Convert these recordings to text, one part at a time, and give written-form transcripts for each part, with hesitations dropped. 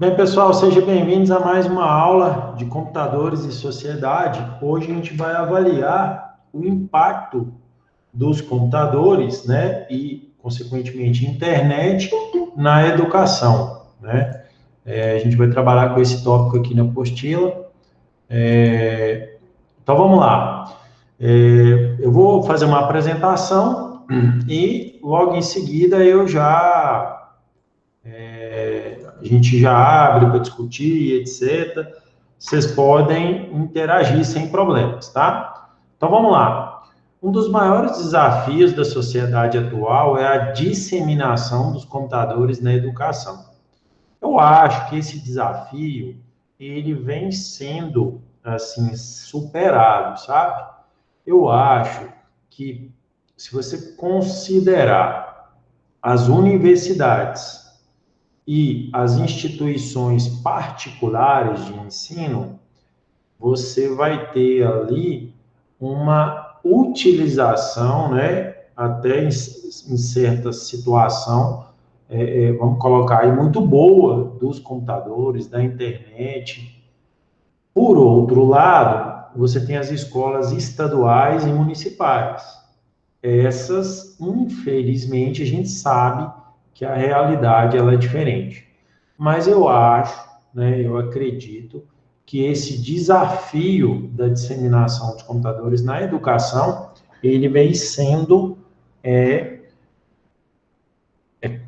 Bem, pessoal, sejam bem-vindos a mais uma aula de computadores e sociedade. Hoje a gente vai avaliar o impacto dos computadores, né, e, consequentemente, internet na educação, né? A gente vai trabalhar com esse tópico aqui na apostila. Então, vamos lá. Eu vou fazer uma apresentação e, logo em seguida, a gente já abre para discutir, etc. Vocês podem interagir sem problemas, tá? Então vamos lá. Um dos maiores desafios da sociedade atual é a disseminação dos computadores na educação. Eu acho que esse desafio ele vem sendo assim superado, sabe? Eu acho que se você considerar as universidades e as instituições particulares de ensino, você vai ter ali uma utilização, né, até em certa situação, vamos colocar aí, muito boa dos computadores, da internet. Por outro lado, você tem as escolas estaduais e municipais. Essas, infelizmente, a gente sabe que a realidade ela é diferente. Mas eu acho, né, eu acredito que esse desafio da disseminação dos computadores na educação, ele vem sendo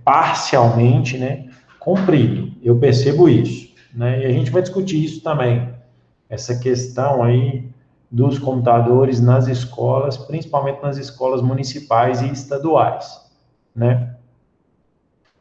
parcialmente, né, cumprido. Eu percebo isso, né? E a gente vai discutir isso também, essa questão aí dos computadores nas escolas, principalmente nas escolas municipais e estaduais, né?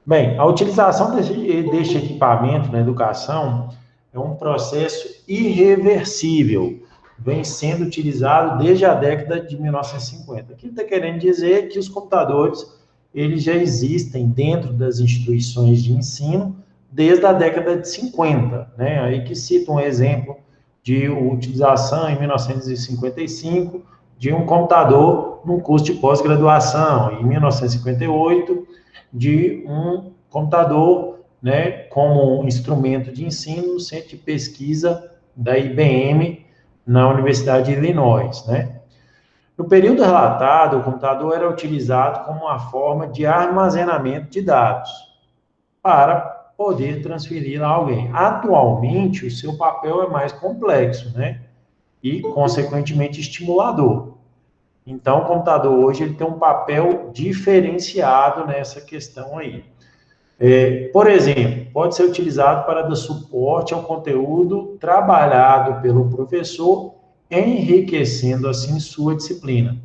Bem, a utilização deste equipamento na educação é um processo irreversível, vem sendo utilizado desde a década de 1950. O que está querendo dizer que os computadores eles já existem dentro das instituições de ensino desde a década de 50, né? Aí que cita um exemplo de utilização em 1955 de um computador num curso de pós-graduação, em 1958 de um computador, né, como instrumento de ensino no centro de pesquisa da IBM na Universidade de Illinois, né? No período relatado, o computador era utilizado como uma forma de armazenamento de dados para poder transferir a alguém. Atualmente, o seu papel é mais complexo, né? E, consequentemente, estimulador. Então, o computador hoje ele tem um papel diferenciado nessa questão aí. Por exemplo, pode ser utilizado para dar suporte ao conteúdo trabalhado pelo professor, enriquecendo assim sua disciplina.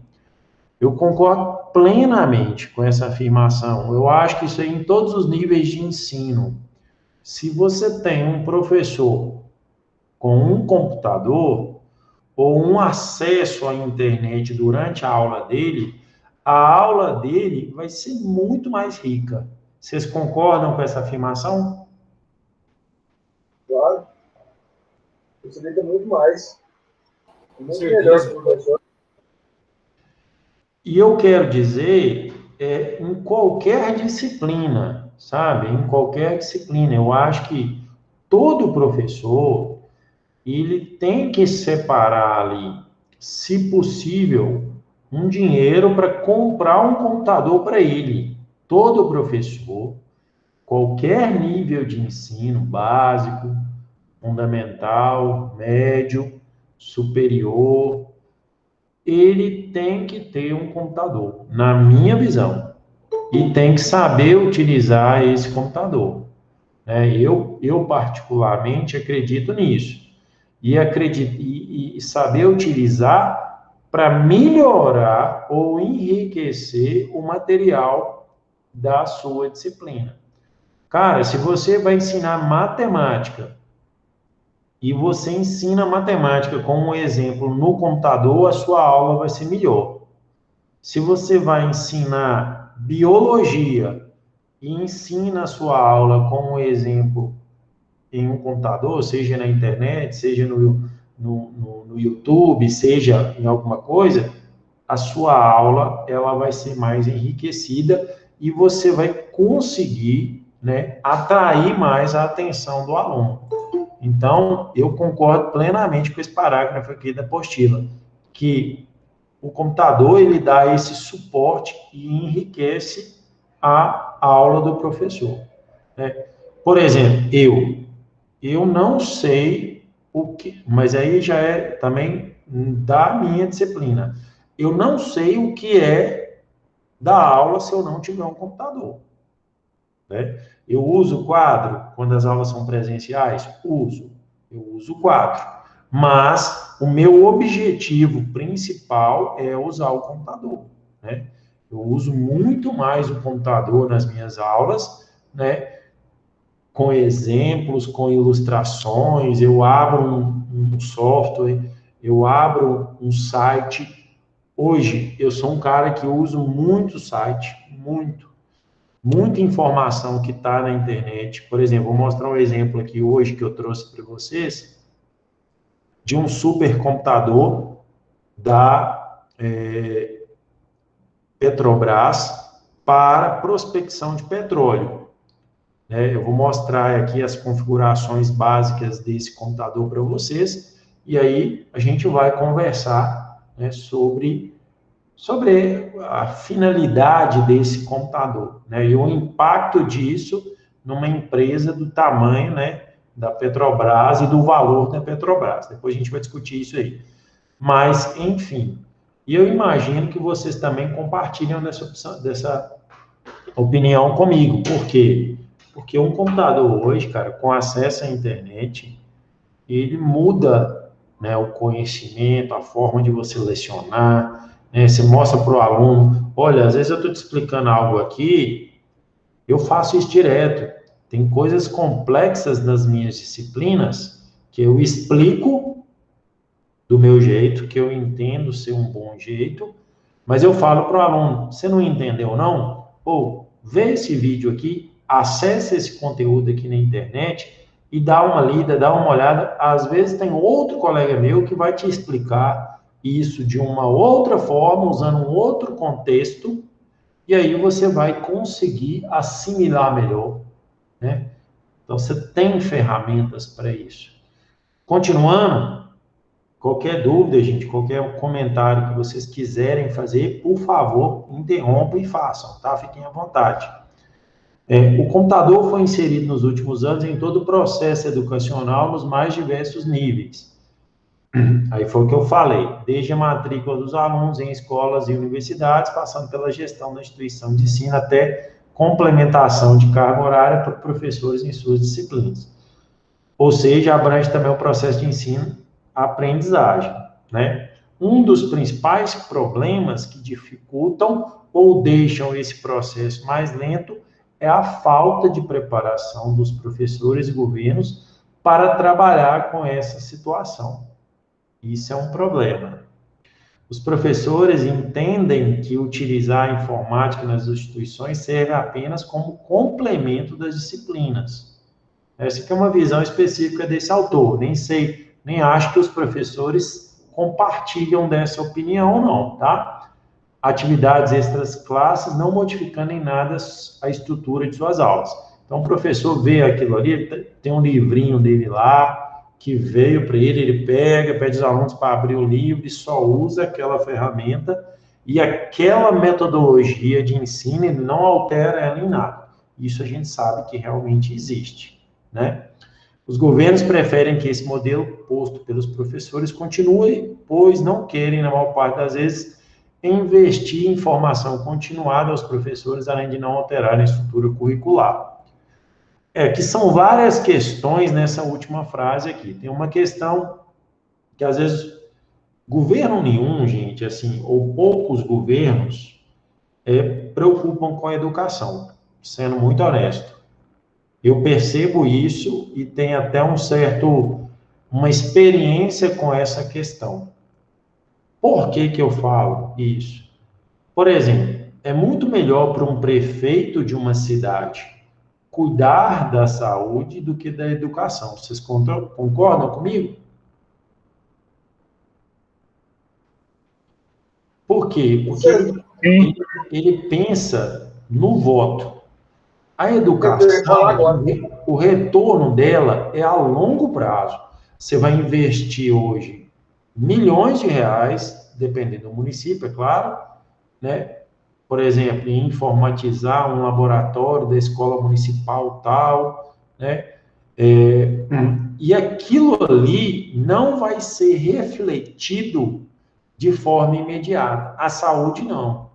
Eu concordo plenamente com essa afirmação. Eu acho que isso é em todos os níveis de ensino. Se você tem um professor com um computador ou um acesso à internet durante a aula dele vai ser muito mais rica. Vocês concordam com essa afirmação? Claro. Você fica muito mais. Muito melhor que o professor. E eu quero dizer, em qualquer disciplina, sabe? Em qualquer disciplina. Eu acho que todo professor, ele tem que separar ali, se possível, um dinheiro para comprar um computador para ele. Todo professor, qualquer nível de ensino, básico, fundamental, médio, superior, ele tem que ter um computador, na minha visão, e tem que saber utilizar esse computador. Né? Eu particularmente acredito nisso e acredito e saber utilizar para melhorar ou enriquecer o material da sua disciplina. Cara, se você vai ensinar matemática e você ensina matemática como exemplo no computador, a sua aula vai ser melhor. Se você vai ensinar biologia e ensina a sua aula como exemplo em um computador, seja na internet, seja no YouTube, seja em alguma coisa, a sua aula ela vai ser mais enriquecida e você vai conseguir né, atrair mais a atenção do aluno. Então, eu concordo plenamente com esse parágrafo aqui da apostila, que o computador, ele dá esse suporte e enriquece a aula do professor, né? Por exemplo, eu não sei o que, mas aí já é também da minha disciplina. Eu não sei o que é da aula se eu não tiver um computador, né? Eu uso o quadro quando as aulas são presenciais? Uso. Eu uso o quadro. Mas o meu objetivo principal é usar o computador, né? Eu uso muito mais o computador nas minhas aulas, né? Com exemplos, com ilustrações, eu abro um software, eu abro um site. Hoje, eu sou um cara que uso muito site, muita informação que está na internet. Por exemplo, vou mostrar um exemplo aqui hoje que eu trouxe para vocês de um supercomputador da Petrobras para prospecção de petróleo. Eu vou mostrar aqui as configurações básicas desse computador para vocês e aí a gente vai conversar, né, sobre a finalidade desse computador, né, e o impacto disso numa empresa do tamanho, né, da Petrobras e do valor da Petrobras. Depois a gente vai discutir isso aí. Mas, enfim, e eu imagino que vocês também compartilham dessa opinião comigo. Por quê? Porque um computador hoje, cara, com acesso à internet, ele muda, né, o conhecimento, a forma de você lecionar, né? Você mostra para o aluno, olha, às vezes eu estou te explicando algo aqui, eu faço isso direto. Tem coisas complexas nas minhas disciplinas que eu explico do meu jeito, que eu entendo ser um bom jeito, mas eu falo para o aluno, você não entendeu não? Ou, vê esse vídeo aqui, acesse esse conteúdo aqui na internet e dá uma lida, dá uma olhada. Às vezes tem outro colega meu que vai te explicar isso de uma outra forma, usando um outro contexto, e aí você vai conseguir assimilar melhor, né? Então, você tem ferramentas para isso. Continuando, qualquer dúvida, gente, qualquer comentário que vocês quiserem fazer, por favor, interrompam e façam, tá? Fiquem à vontade. O computador foi inserido nos últimos anos em todo o processo educacional nos mais diversos níveis. Aí foi o que eu falei, desde a matrícula dos alunos em escolas e universidades, passando pela gestão da instituição de ensino até complementação de carga horária para professores em suas disciplinas. Ou seja, abrange também o processo de ensino-aprendizagem, né? Um dos principais problemas que dificultam ou deixam esse processo mais lento é a falta de preparação dos professores e governos para trabalhar com essa situação. Isso é um problema. Os professores entendem que utilizar a informática nas instituições serve apenas como complemento das disciplinas. Essa aqui é uma visão específica desse autor. Nem sei, nem acho que os professores compartilham dessa opinião, não, tá? Atividades extras classes não modificando em nada a estrutura de suas aulas. Então, o professor vê aquilo ali, tem um livrinho dele lá, que veio para ele, ele pega, pede os alunos para abrir o livro e só usa aquela ferramenta e aquela metodologia de ensino, ele não altera ela em nada. Isso a gente sabe que realmente existe, né? Os governos preferem que esse modelo posto pelos professores continue, pois não querem, na maior parte das vezes, investir em formação continuada aos professores, além de não alterar a estrutura curricular. Que são várias questões nessa última frase aqui. Tem uma questão que, às vezes, governo nenhum, gente, assim, ou poucos governos, preocupam com a educação, sendo muito honesto. Eu percebo isso e tenho até uma experiência com essa questão. Por que que eu falo isso? Por exemplo, é muito melhor para um prefeito de uma cidade cuidar da saúde do que da educação. Vocês concordam comigo? Por quê? Porque ele pensa no voto. A educação, o retorno dela é a longo prazo. Você vai investir hoje milhões de reais, dependendo do município, é claro, né? Por exemplo, em informatizar um laboratório da escola municipal tal, né? E aquilo ali não vai ser refletido de forma imediata. A saúde, não.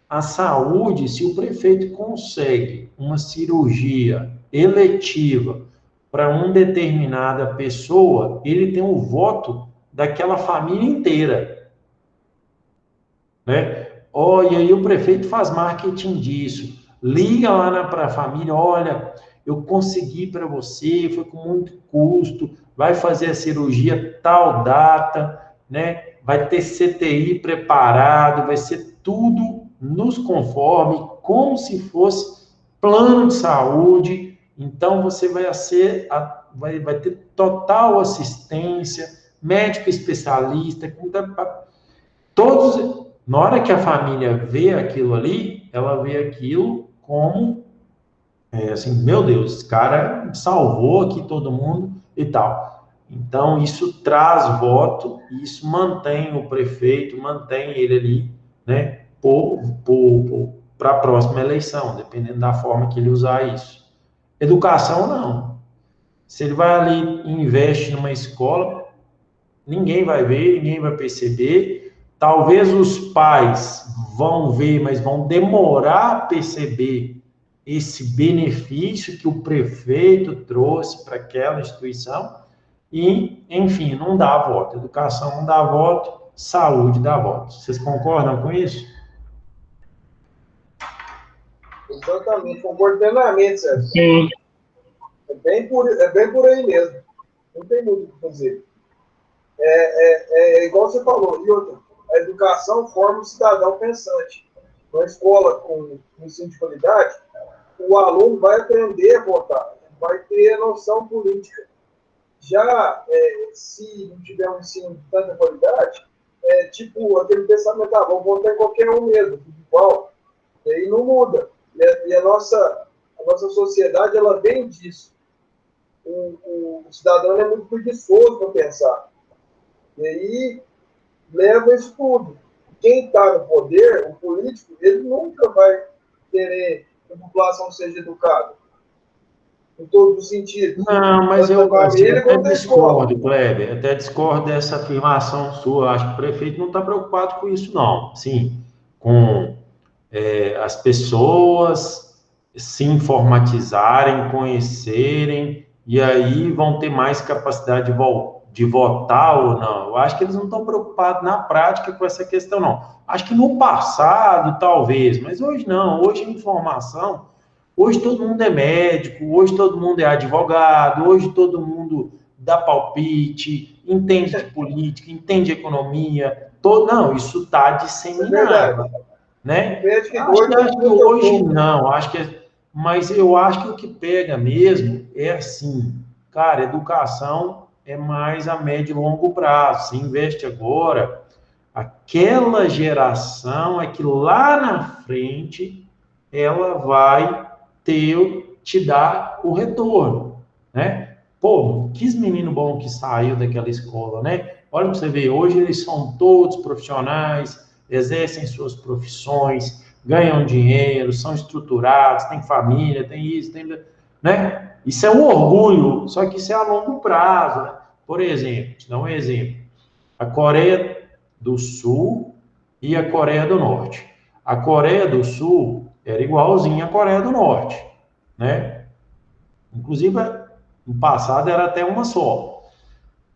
A saúde, se o prefeito consegue uma cirurgia eletiva para uma determinada pessoa, ele tem o voto daquela família inteira, né? E aí o prefeito faz marketing disso, liga lá para a família, olha, eu consegui para você, foi com muito custo, vai fazer a cirurgia tal data, né? Vai ter CTI preparado, vai ser tudo nos conforme, como se fosse plano de saúde. Então você vai ter total assistência, médico especialista, todos. Na hora que a família vê aquilo ali, ela vê aquilo como assim, meu Deus, esse cara salvou aqui todo mundo e tal. Então, isso traz voto, isso mantém o prefeito, mantém ele ali, né, para a próxima eleição, dependendo da forma que ele usar isso. Educação, não. Se ele vai ali e investe numa escola, ninguém vai ver, ninguém vai perceber. Talvez os pais vão ver, mas vão demorar a perceber esse benefício que o prefeito trouxe para aquela instituição e, enfim, não dá voto. Educação não dá voto, saúde dá voto. Vocês concordam com isso? Exatamente, concordo plenamente, Sérgio. Sim. É bem por aí mesmo. Não tem muito o que fazer. É igual você falou. E outra, a educação forma o cidadão pensante. Uma escola com ensino de qualidade, o aluno vai aprender a votar, vai ter noção política. Já se não tiver um ensino de tanta qualidade, tipo aquele pensamento, vamos votar em qualquer um mesmo, igual, e aí não muda. E a nossa sociedade, ela vem disso. O cidadão é muito preguiçoso para pensar. E aí leva isso tudo. Quem está no poder, o político, ele nunca vai querer que a população seja educada. Em todos os sentidos. Não, mas eu até discordo, Kleber, até discordo dessa afirmação sua. Acho que o prefeito não está preocupado com isso, não. Sim, com as pessoas se informatizarem, conhecerem, e aí vão ter mais capacidade de votar ou não. Eu acho que eles não estão preocupados na prática com essa questão, não. Acho que no passado, talvez, mas hoje não. Hoje a informação, hoje todo mundo é médico, hoje todo mundo é advogado, hoje todo mundo dá palpite, entende de política, entende de economia. Não, isso está disseminado. Né? Acho que hoje não, mas eu acho que o que pega mesmo é assim, cara, educação é mais a médio e longo prazo. Você investe agora, aquela geração é que lá na frente ela vai te dar o retorno, né? Pô, que menino bom que saiu daquela escola, né? Olha para você ver, hoje eles são todos profissionais, exercem suas profissões, ganham dinheiro, são estruturados, têm família, tem isso, tem, né? Isso é um orgulho, só que isso é a longo prazo, né? Por exemplo, te dar um exemplo. A Coreia do Sul e a Coreia do Norte. A Coreia do Sul era igualzinha à Coreia do Norte, né? Inclusive, no passado era até uma só.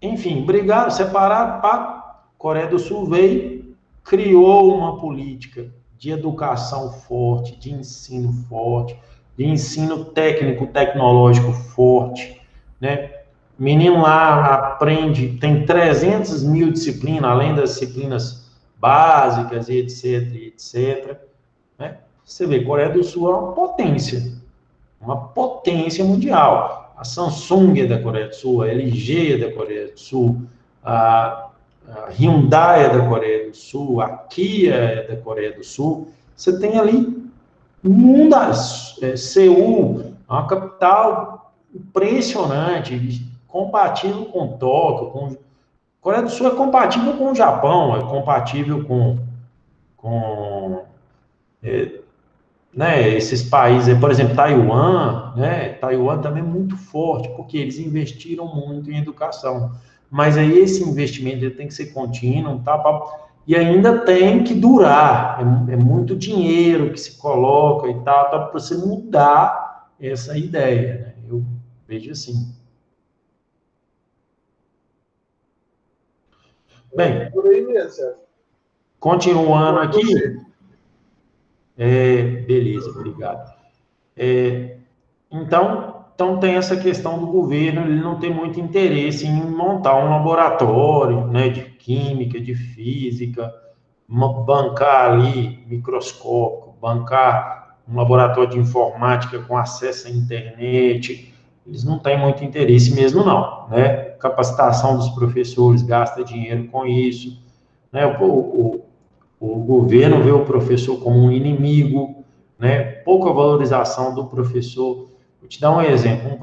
Enfim, brigaram, separaram, pá, Coreia do Sul veio, criou uma política de educação forte, de ensino forte, de ensino técnico, tecnológico forte, né? Menino lá aprende, tem 300 mil disciplinas, além das disciplinas básicas, e etc. Né? Você vê, Coreia do Sul é uma potência mundial. A Samsung é da Coreia do Sul, a LG é da Coreia do Sul, a Hyundai é da Coreia do Sul, a Kia é da Coreia do Sul. Você tem ali mundo, Seul, é uma capital impressionante, compatível com Tóquio, com Coreia do Sul é compatível com o Japão, é compatível com né, esses países, por exemplo, Taiwan, né? Taiwan também é muito forte, porque eles investiram muito em educação. Mas aí esse investimento ele tem que ser contínuo, tá? E ainda tem que durar. É muito dinheiro que se coloca e tal, tá, para você mudar essa ideia, né? Eu vejo assim. Bem, Por aí mesmo, Sérgio. continuando aqui. Beleza, obrigado. Então tem essa questão do governo, ele não tem muito interesse em montar um laboratório, né, de química, de física, bancar ali microscópio, bancar um laboratório de informática com acesso à internet. Eles não têm muito interesse mesmo, não, né? Capacitação dos professores, gasta dinheiro com isso, né? O governo vê o professor como um inimigo, né? Pouca valorização do professor. Vou te dar um exemplo,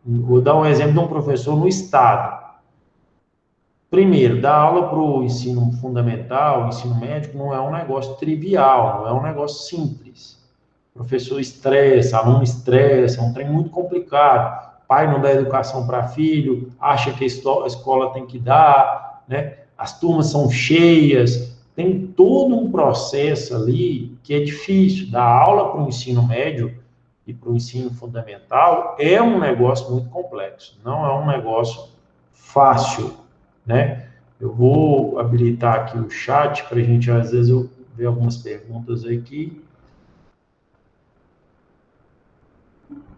vou dar um exemplo de um professor no estado. Primeiro, dar aula para o ensino fundamental, ensino médio, não é um negócio trivial, não é um negócio simples. O professor estressa, aluno estressa, é um trem muito complicado. Pai não dá educação para filho, acha que a escola tem que dar, né? As turmas são cheias, tem todo um processo ali que é difícil. Dar aula para o ensino médio e para o ensino fundamental é um negócio muito complexo, não é um negócio fácil, né? Eu vou habilitar aqui o chat para a gente, às vezes, eu ver algumas perguntas aqui.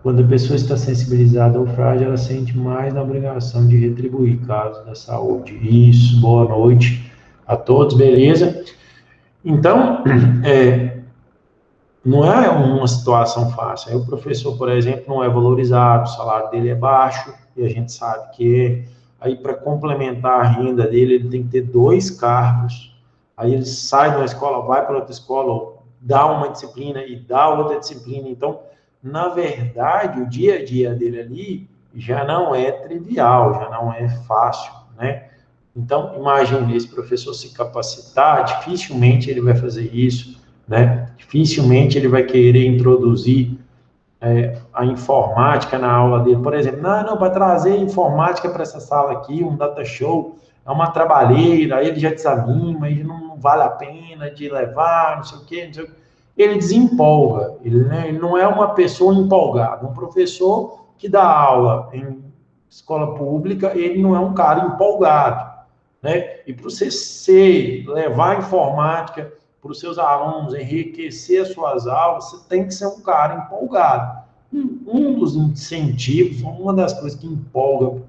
Quando a pessoa está sensibilizada ao frágil, ela sente mais na obrigação de retribuir, casos da saúde. Isso, boa noite a todos, beleza? Então, não é uma situação fácil. Aí o professor, por exemplo, não é valorizado, o salário dele é baixo, e a gente sabe que é. Aí, para complementar a renda dele, ele tem que ter 2 cargos. Aí ele sai de uma escola, vai para outra escola, dá uma disciplina e dá outra disciplina. Então, na verdade, o dia a dia dele ali já não é trivial, já não é fácil, né? Então, imagine esse professor se capacitar, dificilmente ele vai fazer isso, né? Dificilmente ele vai querer introduzir a informática na aula dele. Por exemplo, não, para trazer informática para essa sala aqui, um data show, é uma trabalheira, aí ele já desanima, aí não vale a pena de levar, não sei o quê, não sei o quê. Ele desempolga, ele não é uma pessoa empolgada. Um professor que dá aula em escola pública, ele não é um cara empolgado, né? E para você levar a informática para os seus alunos, enriquecer as suas aulas, você tem que ser um cara empolgado. Um dos incentivos, uma das coisas que empolga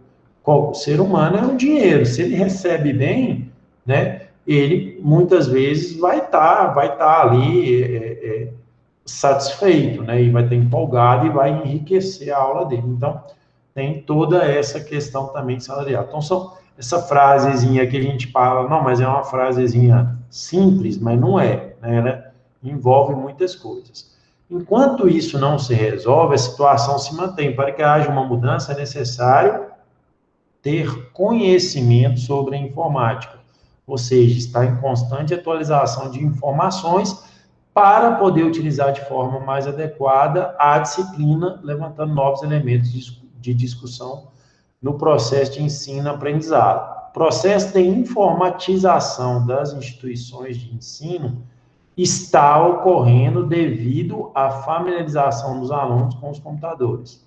o ser humano é o dinheiro. Se ele recebe bem, né, ele muitas vezes vai tá ali satisfeito, né, e vai estar empolgado e vai enriquecer a aula dele. Então, tem toda essa questão também salarial. Então, essa frasezinha que a gente fala, não, mas é uma frasezinha simples, mas não é, né? Ela envolve muitas coisas. Enquanto isso não se resolve, a situação se mantém. Para que haja uma mudança, é necessário ter conhecimento sobre a informática, ou seja, estar em constante atualização de informações para poder utilizar de forma mais adequada a disciplina, levantando novos elementos de discussão no processo de ensino-aprendizado. O processo de informatização das instituições de ensino está ocorrendo devido à familiarização dos alunos com os computadores,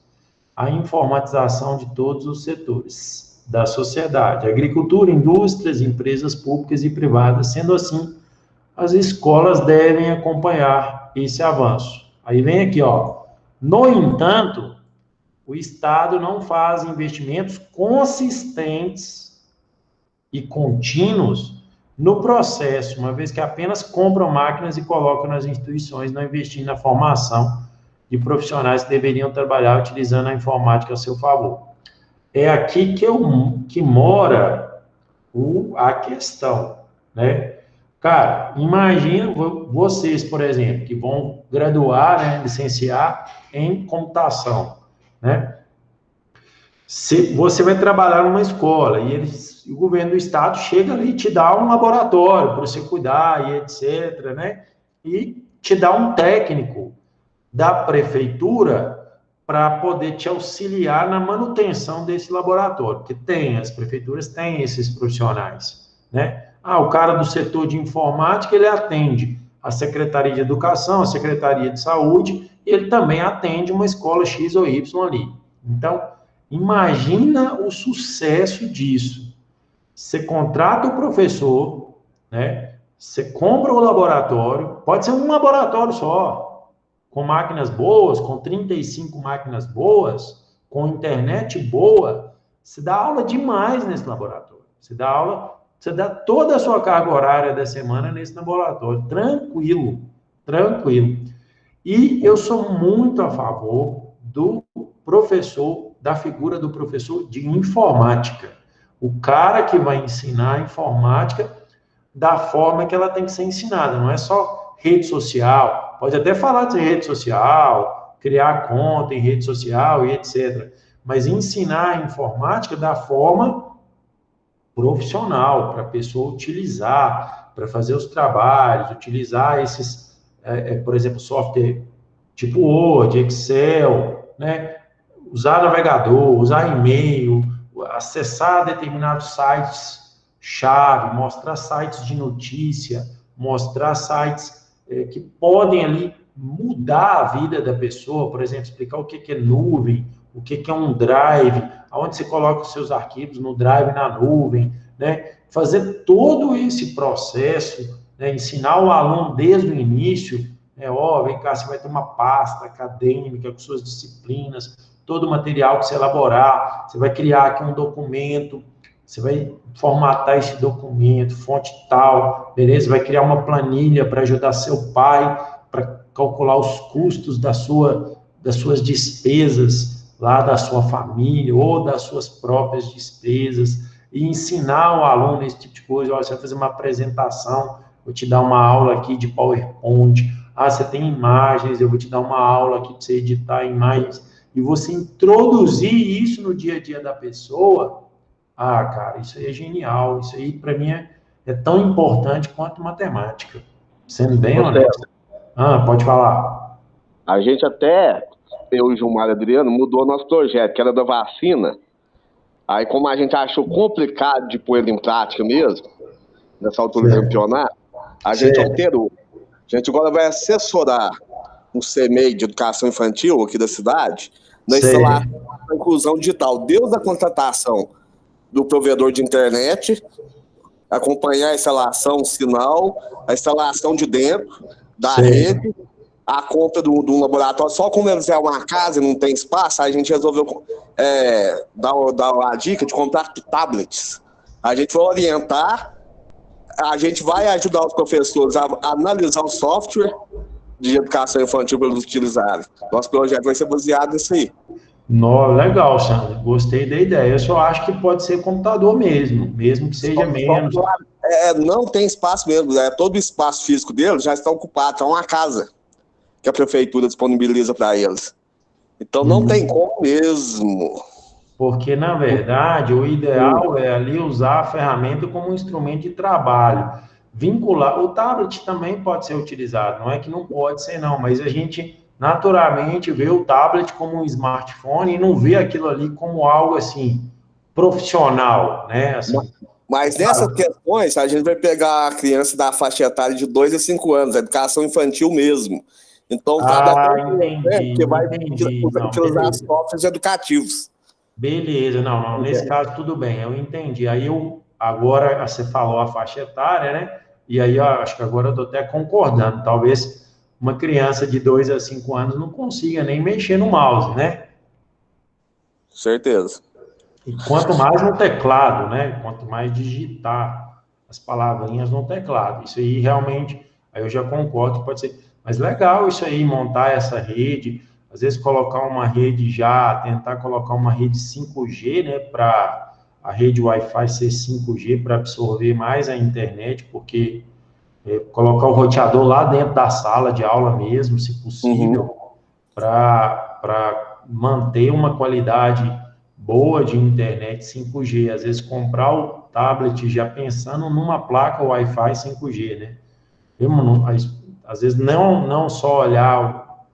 a informatização de todos os setores da sociedade, agricultura, indústrias, empresas públicas e privadas. Sendo assim, as escolas devem acompanhar esse avanço. Aí vem aqui, ó. No entanto, o Estado não faz investimentos consistentes e contínuos no processo, uma vez que apenas compram máquinas e colocam nas instituições, não investindo na formação de profissionais que deveriam trabalhar utilizando a informática a seu favor. É aqui que mora a questão, né? Cara, imagina vocês, por exemplo, que vão graduar, né, licenciar em computação, né? Se você vai trabalhar numa escola e o governo do estado chega ali e te dá um laboratório para você cuidar e etc, né? E te dá um técnico da prefeitura para poder te auxiliar na manutenção desse laboratório, porque as prefeituras têm esses profissionais, né? Ah, o cara do setor de informática, ele atende a Secretaria de Educação, a Secretaria de Saúde, e ele também atende uma escola X ou Y ali. Então, imagina o sucesso disso. Você contrata o professor, né? Você compra o laboratório, pode ser um laboratório só, com máquinas boas, com 35 máquinas boas, com internet boa. Você dá aula demais nesse laboratório. Você dá toda a sua carga horária da semana nesse laboratório, tranquilo, tranquilo. E eu sou muito a favor do professor, da figura do professor de informática. O cara que vai ensinar a informática da forma que ela tem que ser ensinada, não é só rede social, pode até falar de rede social, criar conta em rede social e etc. Mas ensinar a informática da forma profissional, para a pessoa utilizar, para fazer os trabalhos, utilizar esses, por exemplo, software tipo Word, Excel, né? Usar navegador, usar e-mail, acessar determinados sites chave, mostrar sites de notícia, mostrar sites que podem ali mudar a vida da pessoa, por exemplo, explicar o que é nuvem, o que é um drive, aonde você coloca os seus arquivos no drive, na nuvem, né? Fazer todo esse processo, né? Ensinar o aluno desde o início, vem cá, você vai ter uma pasta acadêmica com suas disciplinas, todo o material que você elaborar, você vai criar aqui um documento, você vai formatar esse documento, fonte tal, beleza? Vai criar uma planilha para ajudar seu pai, para calcular os custos das suas despesas lá da sua família ou das suas próprias despesas e ensinar o aluno esse tipo de coisa. Olha, você vai fazer uma apresentação, vou te dar uma aula aqui de PowerPoint. Ah, você tem imagens, eu vou te dar uma aula aqui para você editar imagens. E você introduzir isso no dia a dia da pessoa, cara, isso aí é genial. Isso aí, para mim, é tão importante quanto matemática. Sendo bem honesto. Pode falar. A gente até, eu e o Gilmar Adriano, mudou nosso projeto, que era da vacina. Aí, como a gente achou complicado de pôr ele em prática mesmo, nessa altura do campeonato, a gente alterou. A gente agora vai assessorar um CMEI de educação infantil aqui da cidade, na instalação da inclusão digital, desde a contratação do provedor de internet, acompanhar a instalação sinal, a instalação de dentro da rede, a compra do laboratório. Só como eles é uma casa e não tem espaço, a gente resolveu dar a dica de comprar tablets. A gente vai orientar, a gente vai ajudar os professores a analisar o software de educação infantil para eles utilizarem. Nosso projeto vai ser baseado nisso aí. Legal, Sandro. Gostei da ideia. Eu só acho que pode ser computador mesmo que seja menos. Não tem espaço mesmo. Todo o espaço físico deles já está ocupado. É uma casa que a prefeitura disponibiliza para eles. Então não tem como mesmo. Porque, na verdade, o ideal é ali usar a ferramenta como um instrumento de trabalho. Vincular. O tablet também pode ser utilizado, não é que não pode ser, não, mas a gente naturalmente vê o tablet como um smartphone e não vê aquilo ali como algo assim profissional, né? Assim, mas nessas questões, a gente vai pegar a criança da faixa etária de 2 a 5 anos, a educação infantil mesmo. Então, entendi, que vai utilizar softwares educativos. Beleza, não, nesse caso tudo bem, eu entendi. Aí agora você falou a faixa etária, né? E aí eu acho que agora eu estou até concordando. Talvez uma criança de 2 a 5 anos não consiga nem mexer no mouse, né? Certeza. E quanto mais no teclado, né? Quanto mais digitar as palavrinhas no teclado. Isso aí realmente, aí eu já concordo que pode ser. Mas legal isso aí, montar essa rede, às vezes colocar uma rede tentar colocar uma rede 5G, né? Para a rede Wi-Fi ser 5G para absorver mais a internet, porque colocar o roteador lá dentro da sala de aula mesmo, se possível, para manter uma qualidade boa de internet 5G. Às vezes comprar o tablet já pensando numa placa Wi-Fi 5G, né? Às vezes não só olhar,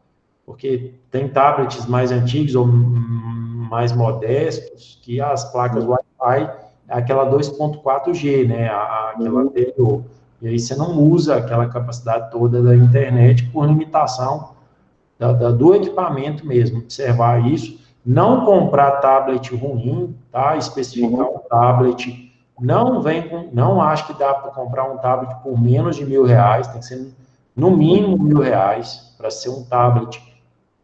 porque tem tablets mais antigos ou mais modestos, que as placas Wi-Fi é aquela 2.4G, né? Aquela anterior. E aí você não usa aquela capacidade toda da internet por limitação do equipamento mesmo. Observar isso. Não comprar tablet ruim, tá? Especificar um tablet. Não acho que dá para comprar um tablet por menos de R$1.000. Tem que ser no mínimo R$1.000 para ser um tablet.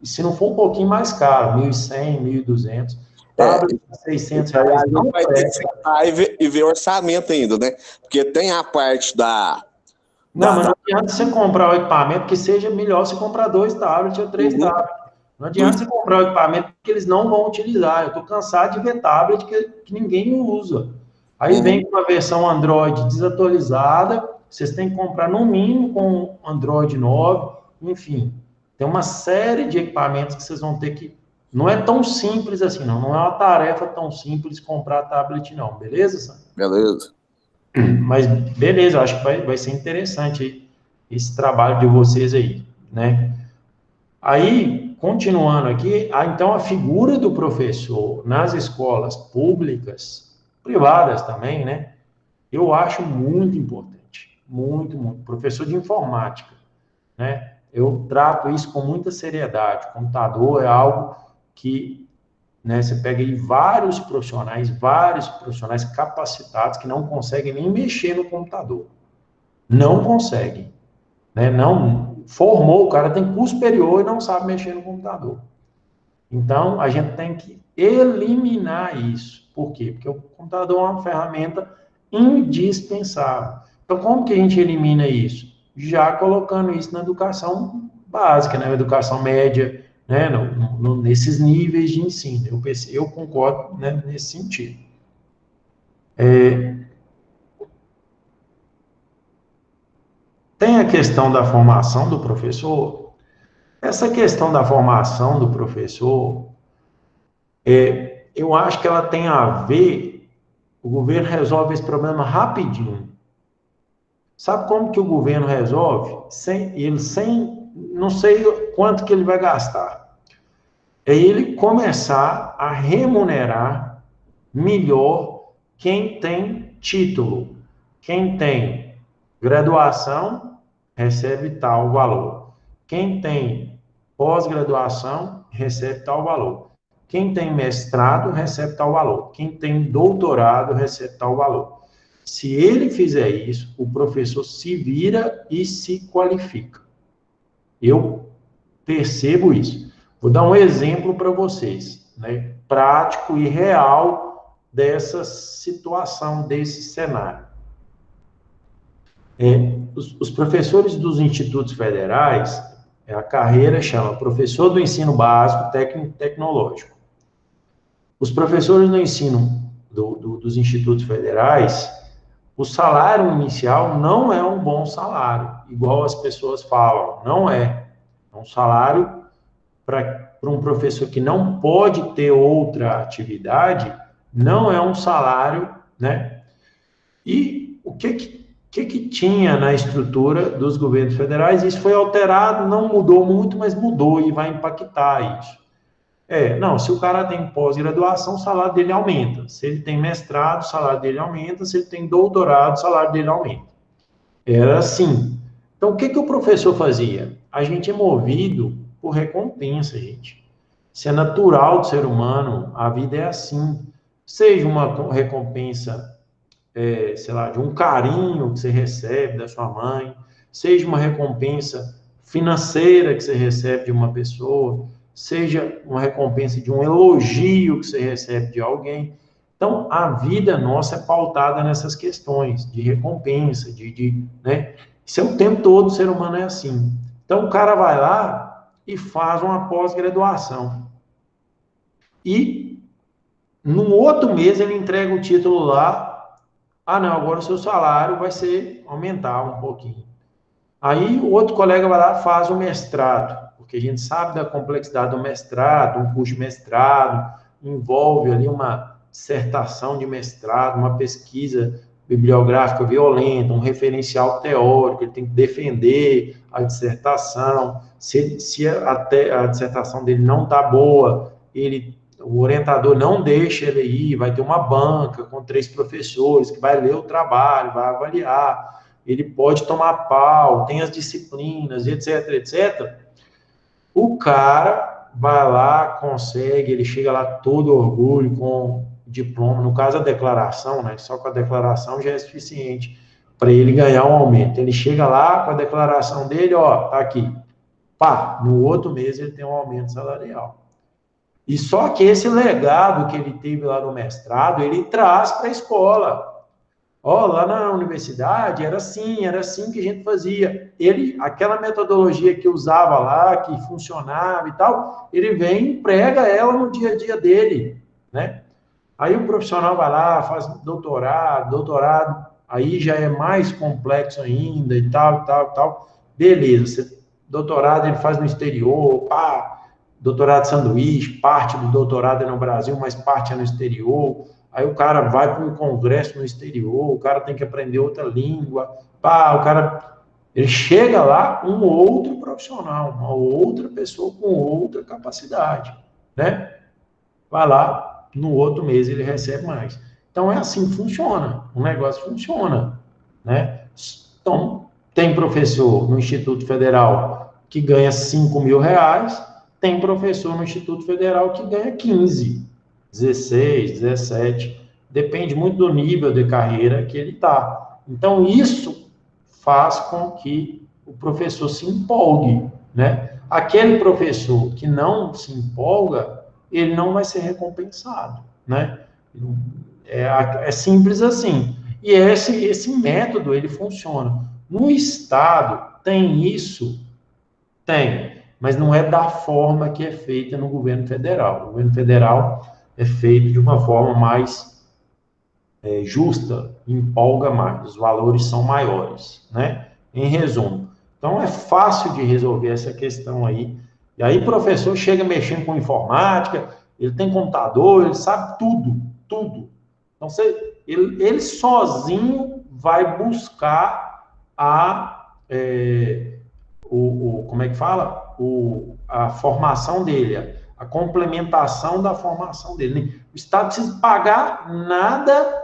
E se não for um pouquinho mais caro, 1.100, 1.200, tablet de R$600 a gente não vai ter que sentar e ver orçamento ainda, né? Porque tem a parte Não, mas não adianta você comprar o equipamento que seja melhor você comprar 2 tablets ou 3 tablets. Não adianta você comprar o equipamento que eles não vão utilizar. Eu estou cansado de ver tablet que ninguém usa. Aí vem com uma versão Android desatualizada, vocês têm que comprar no mínimo com Android 9, enfim. Tem uma série de equipamentos que vocês vão ter que... Não é tão simples assim, não. Não é uma tarefa tão simples comprar tablet, não. Beleza, Sandro? Beleza. Mas, beleza, acho que vai ser interessante esse trabalho de vocês aí, né? Aí, continuando aqui, então a figura do professor nas escolas públicas, privadas também, né? Eu acho muito importante, muito, muito. Professor de informática, né? Eu trato isso com muita seriedade. O computador é algo que, né, você pega aí vários profissionais capacitados que não conseguem nem mexer no computador. Não conseguem. Né? Não formou, o cara tem curso superior e não sabe mexer no computador. Então, a gente tem que eliminar isso. Por quê? Porque o computador é uma ferramenta indispensável. Então, como que a gente elimina isso? Já colocando isso na educação básica, na educação média, né? Nesses níveis de ensino. Eu concordo, né, nesse sentido. Tem a questão da formação do professor. Essa questão da formação do professor, eu acho que ela tem a ver, o governo resolve esse problema rapidinho. Sabe como que o governo resolve? Não sei quanto que ele vai gastar. É ele começar a remunerar melhor quem tem título. Quem tem graduação recebe tal valor. Quem tem pós-graduação recebe tal valor. Quem tem mestrado recebe tal valor. Quem tem doutorado recebe tal valor. Se ele fizer isso, o professor se vira e se qualifica. Eu percebo isso. Vou dar um exemplo para vocês, né, prático e real dessa situação, desse cenário. Os professores dos institutos federais, a carreira chama professor do ensino básico técnico tecnológico. Os professores do ensino dos institutos federais, o salário inicial não é um bom salário, igual as pessoas falam, não é. É um salário para um professor que não pode ter outra atividade, não é um salário, né? E o que tinha na estrutura dos governos federais? Isso foi alterado, não mudou muito, mas mudou e vai impactar isso. Não, se o cara tem pós-graduação, o salário dele aumenta. Se ele tem mestrado, o salário dele aumenta. Se ele tem doutorado, o salário dele aumenta. Era assim. Então, o que o professor fazia? A gente é movido por recompensa, gente. Isso é natural do ser humano, a vida é assim. Seja uma recompensa, sei lá, de um carinho que você recebe da sua mãe, seja uma recompensa financeira que você recebe de uma pessoa, seja uma recompensa de um elogio que você recebe de alguém. Então, a vida nossa é pautada nessas questões de recompensa, né? Isso é o tempo todo, o ser humano é assim. Então, o cara vai lá e faz uma pós-graduação. E, no outro mês, ele entrega o título lá. Ah, não, agora o seu salário vai ser aumentar um pouquinho. Aí o outro colega vai lá e faz o mestrado, porque a gente sabe da complexidade do mestrado, um curso de mestrado, envolve ali uma dissertação de mestrado, uma pesquisa bibliográfica violenta, um referencial teórico, ele tem que defender a dissertação, se a dissertação dele não está boa, o orientador não deixa ele ir, vai ter uma banca com 3 professores que vai ler o trabalho, vai avaliar, ele pode tomar pau, tem as disciplinas, etc, etc. O cara vai lá, consegue, ele chega lá todo orgulho, com diploma, no caso a declaração, né? Só com a declaração já é suficiente para ele ganhar um aumento. Ele chega lá com a declaração dele, ó, tá aqui. Pá, no outro mês ele tem um aumento salarial. E só que esse legado que ele teve lá no mestrado, ele traz para a escola. Ó, lá na universidade era assim que a gente fazia. Aquela metodologia que usava lá, que funcionava e tal, ele vem e emprega ela no dia a dia dele, né? Aí o profissional vai lá, faz doutorado, aí já é mais complexo ainda e tal. Beleza, doutorado ele faz no exterior, pá, doutorado de sanduíche, parte do doutorado é no Brasil, mas parte é no exterior. Aí o cara vai para um congresso no exterior, o cara tem que aprender outra língua, pá, ele chega lá um outro profissional, uma outra pessoa com outra capacidade, né? Vai lá, no outro mês ele recebe mais. Então é assim que funciona, o negócio funciona, né? Então, tem professor no Instituto Federal que ganha R$ 5.000, tem professor no Instituto Federal que ganha 15, 16, 17, depende muito do nível de carreira que ele está. Então, isso faz com que o professor se empolgue, né? Aquele professor que não se empolga, ele não vai ser recompensado, né? É simples assim. E esse método, ele funciona. No Estado, tem isso? Tem, mas não é da forma que é feita no governo federal. O governo federal é feito de uma forma mais justa, empolga mais, os valores são maiores, né? Em resumo. Então, é fácil de resolver essa questão aí. E aí, o professor chega mexendo com informática, ele tem computador, ele sabe tudo. Então, ele sozinho vai buscar como é que fala? A formação dele, a complementação da formação dele. O Estado não precisa pagar nada,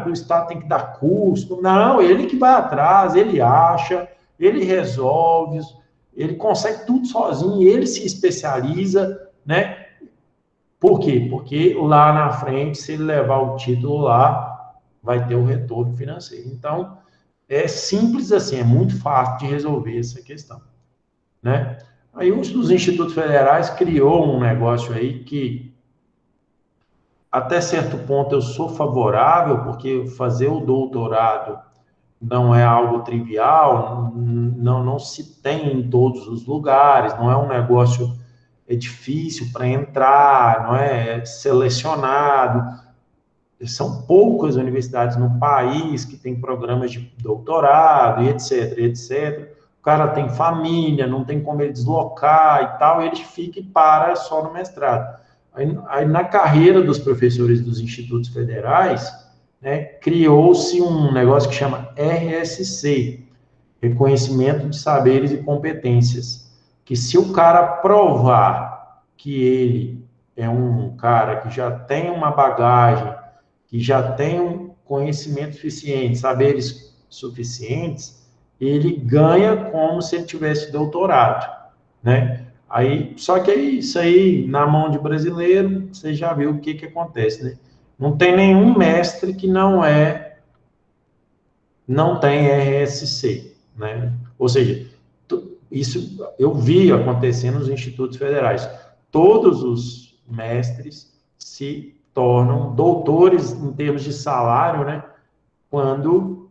o Estado tem que dar custo. Não, ele que vai atrás, ele acha, ele resolve, ele consegue tudo sozinho, ele se especializa, né? Por quê? Porque lá na frente, se ele levar o título lá, vai ter o retorno financeiro. Então, é simples assim, é muito fácil de resolver essa questão, né? Aí os institutos federais criou um negócio aí que, até certo ponto, eu sou favorável, porque fazer o doutorado não é algo trivial, não se tem em todos os lugares, não é um negócio difícil para entrar, não é selecionado. São poucas universidades no país que têm programas de doutorado, e etc. O cara tem família, não tem como ele deslocar e tal, ele fica e para só no mestrado. Aí na carreira dos professores dos institutos federais, né, criou-se um negócio que chama RSC, Reconhecimento de Saberes e Competências, que se o cara provar que ele é um cara que já tem uma bagagem, que já tem um conhecimento suficiente, saberes suficientes, ele ganha como se ele tivesse doutorado, né? Só que isso aí, na mão de brasileiro, você já viu o que acontece, né? Não tem nenhum mestre que não tem RSC, né? Ou seja, isso eu vi acontecer nos institutos federais. Todos os mestres se tornam doutores em termos de salário, né? Quando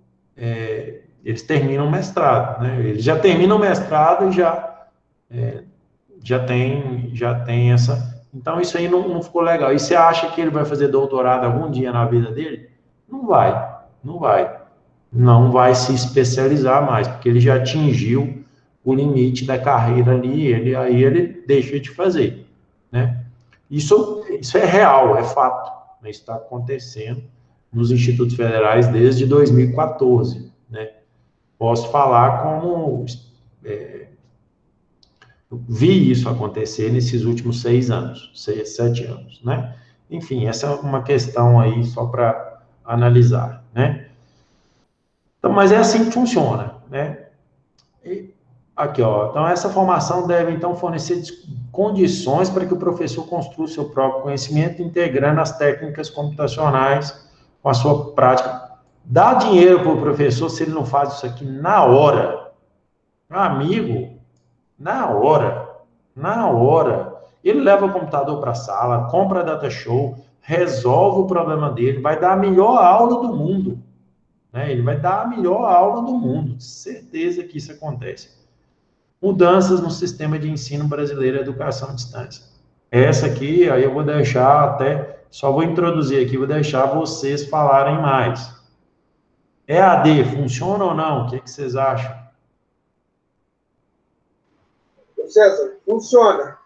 eles terminam o mestrado, né? Eles já terminam o mestrado e já tem essa. Então isso aí não ficou legal. E você acha que ele vai fazer doutorado algum dia na vida dele? Não vai. não vai se especializar mais, porque ele já atingiu o limite da carreira ali, aí ele deixa de fazer, né? Isso é real, é fato, né? Isso está acontecendo nos institutos federais desde 2014, né? Posso falar como vi isso acontecer nesses últimos 6 anos, 7 anos, né? Enfim, essa é uma questão aí só para analisar, né? Então, mas é assim que funciona, né? E, aqui, ó. Então, essa formação deve, então, fornecer condições para que o professor construa o seu próprio conhecimento, integrando as técnicas computacionais com a sua prática. Dá dinheiro para o professor se ele não faz isso aqui na hora. Meu amigo, na hora. Na hora. Ele leva o computador para a sala, compra a data show, resolve o problema dele, vai dar a melhor aula do mundo. Né? Ele vai dar a melhor aula do mundo. Certeza que isso acontece. Mudanças no sistema de ensino brasileiro e educação à distância. Essa aqui, aí eu vou deixar até, só vou introduzir aqui, vou deixar vocês falarem mais. EAD, funciona ou não? O que vocês acham? César, funciona.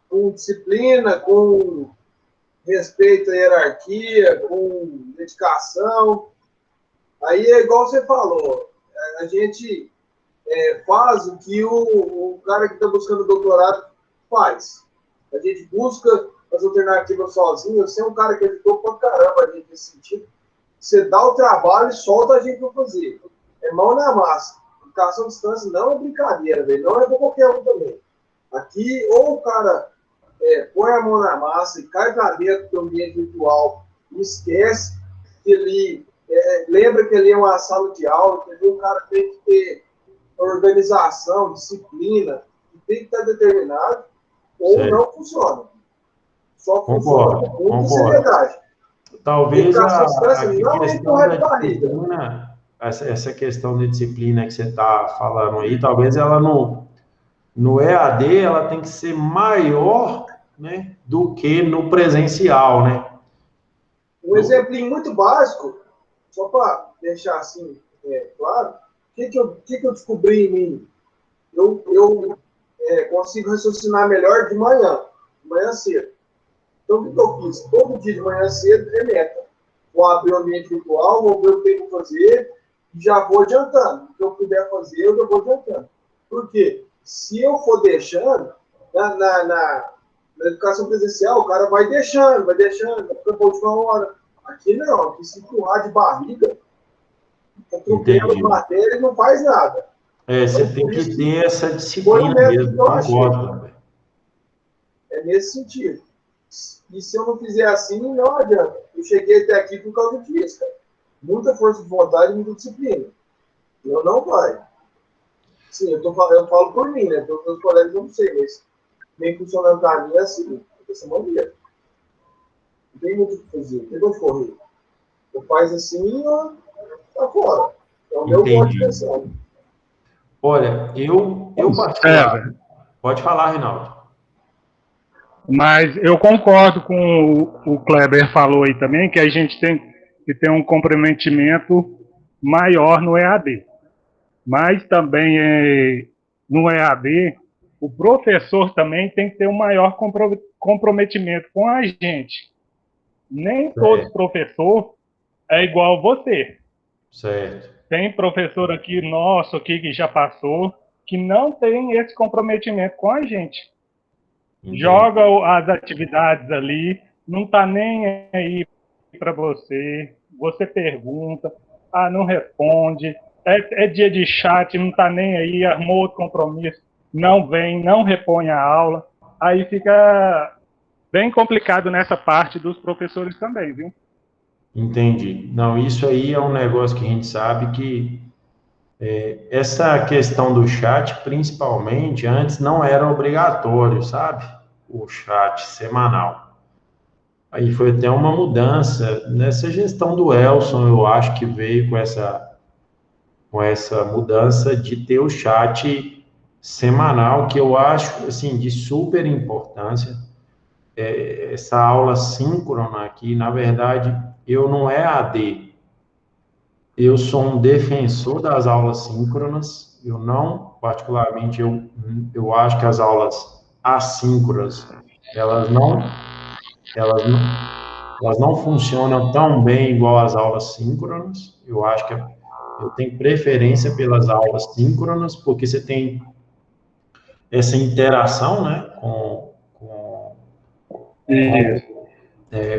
Com disciplina, com respeito à hierarquia, com dedicação. Aí é igual você falou, a gente faz o que o cara que está buscando doutorado faz. A gente busca as alternativas sozinho. Você é um cara que ajudou pra caramba a gente nesse sentido. Você dá o trabalho e solta a gente para fazer. É mão na massa. Educação à distância não é brincadeira, velho. Não é para qualquer um também. Aqui, ou o cara põe a mão na massa e cai para dentro do ambiente virtual e esquece que ele lembra que ele é uma sala de aula, que o cara tem que ter organização, disciplina, tem que estar determinado, ou certo. não funciona. Só funciona com muita seriedade. Talvez a questão da disciplina, essa questão de disciplina que você está falando aí, talvez ela no EAD ela tem que ser maior, né, do que no presencial, né? Um exemplinho muito básico, só para deixar assim claro, o que eu descobri em mim? Eu consigo raciocinar melhor de manhã cedo. Então, o que eu fiz? Todo dia de manhã cedo é meta. Vou abrir o ambiente virtual, vou ver o que eu vou fazer e já vou adiantando. O que eu puder fazer, eu já vou adiantando. Por quê? Se eu for deixando, na educação presencial, o cara vai deixando, vai ficar por última hora. Aqui não, aqui se empurrar de barriga, atropela matéria e não faz nada. Você então, tem que ter essa disciplina mesmo, concordo. É nesse sentido. E se eu não fizer assim, não adianta. Eu cheguei até aqui por causa disso, cara. Muita força de vontade e muita disciplina. Não vai. Sim, eu falo por mim, né? Pelos meus colegas eu não sei, mas vem funcionando para mim assim, dessa maneira. Não tem muito o que fazer, não tem muito correr. Eu faz assim, tá fora. É o meu ponto de pensão. Olha, eu particular... Pode falar, Reinaldo. Mas eu concordo com o Kleber falou aí também, que a gente tem que ter um comprometimento maior no EAD. Mas também no EAD, o professor também tem que ter um maior comprometimento com a gente. Nem todo professor é igual você. Certo. Tem professor aqui nosso aqui que já passou, que não tem esse comprometimento com a gente. Entendi. Joga as atividades ali, não está nem aí para você, você pergunta, não responde, é dia de chat, não está nem aí, armou outro compromisso, não vem, não repõe a aula, aí fica bem complicado nessa parte dos professores também, viu? Entendi. Não, isso aí é um negócio que a gente sabe que essa questão do chat, principalmente, antes não era obrigatório, sabe? O chat semanal. Aí foi até uma mudança nessa gestão do Elson, eu acho que veio com essa mudança de ter o chat semanal, que eu acho, assim, de super importância. Essa aula síncrona aqui, na verdade, eu no EAD, Eu sou um defensor das aulas síncronas. Eu não, particularmente, eu acho que as aulas assíncronas, elas não, elas não, elas não funcionam tão bem igual as aulas síncronas. Eu acho que eu tenho preferência pelas aulas síncronas, porque você tem essa interação, né,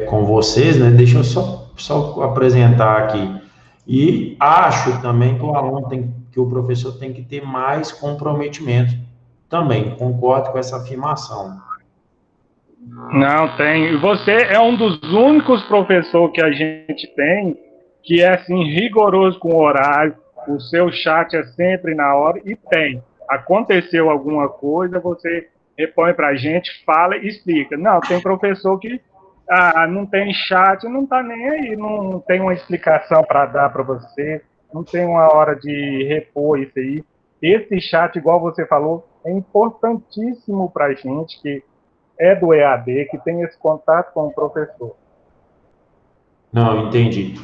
com vocês, né? Deixa eu só apresentar aqui. E acho também que o professor tem que ter mais comprometimento. Também concordo com essa afirmação. Não tem. E você é um dos únicos professores que a gente tem que é assim rigoroso com o horário. O seu chat é sempre na hora e tem. Aconteceu alguma coisa, você repõe para a gente, fala e explica. Não, tem professor que não tem chat, não está nem aí, não tem uma explicação para dar para você, não tem uma hora de repor isso aí. Esse chat, igual você falou, é importantíssimo para a gente, que é do EAD, que tem esse contato com o professor. Não, entendi.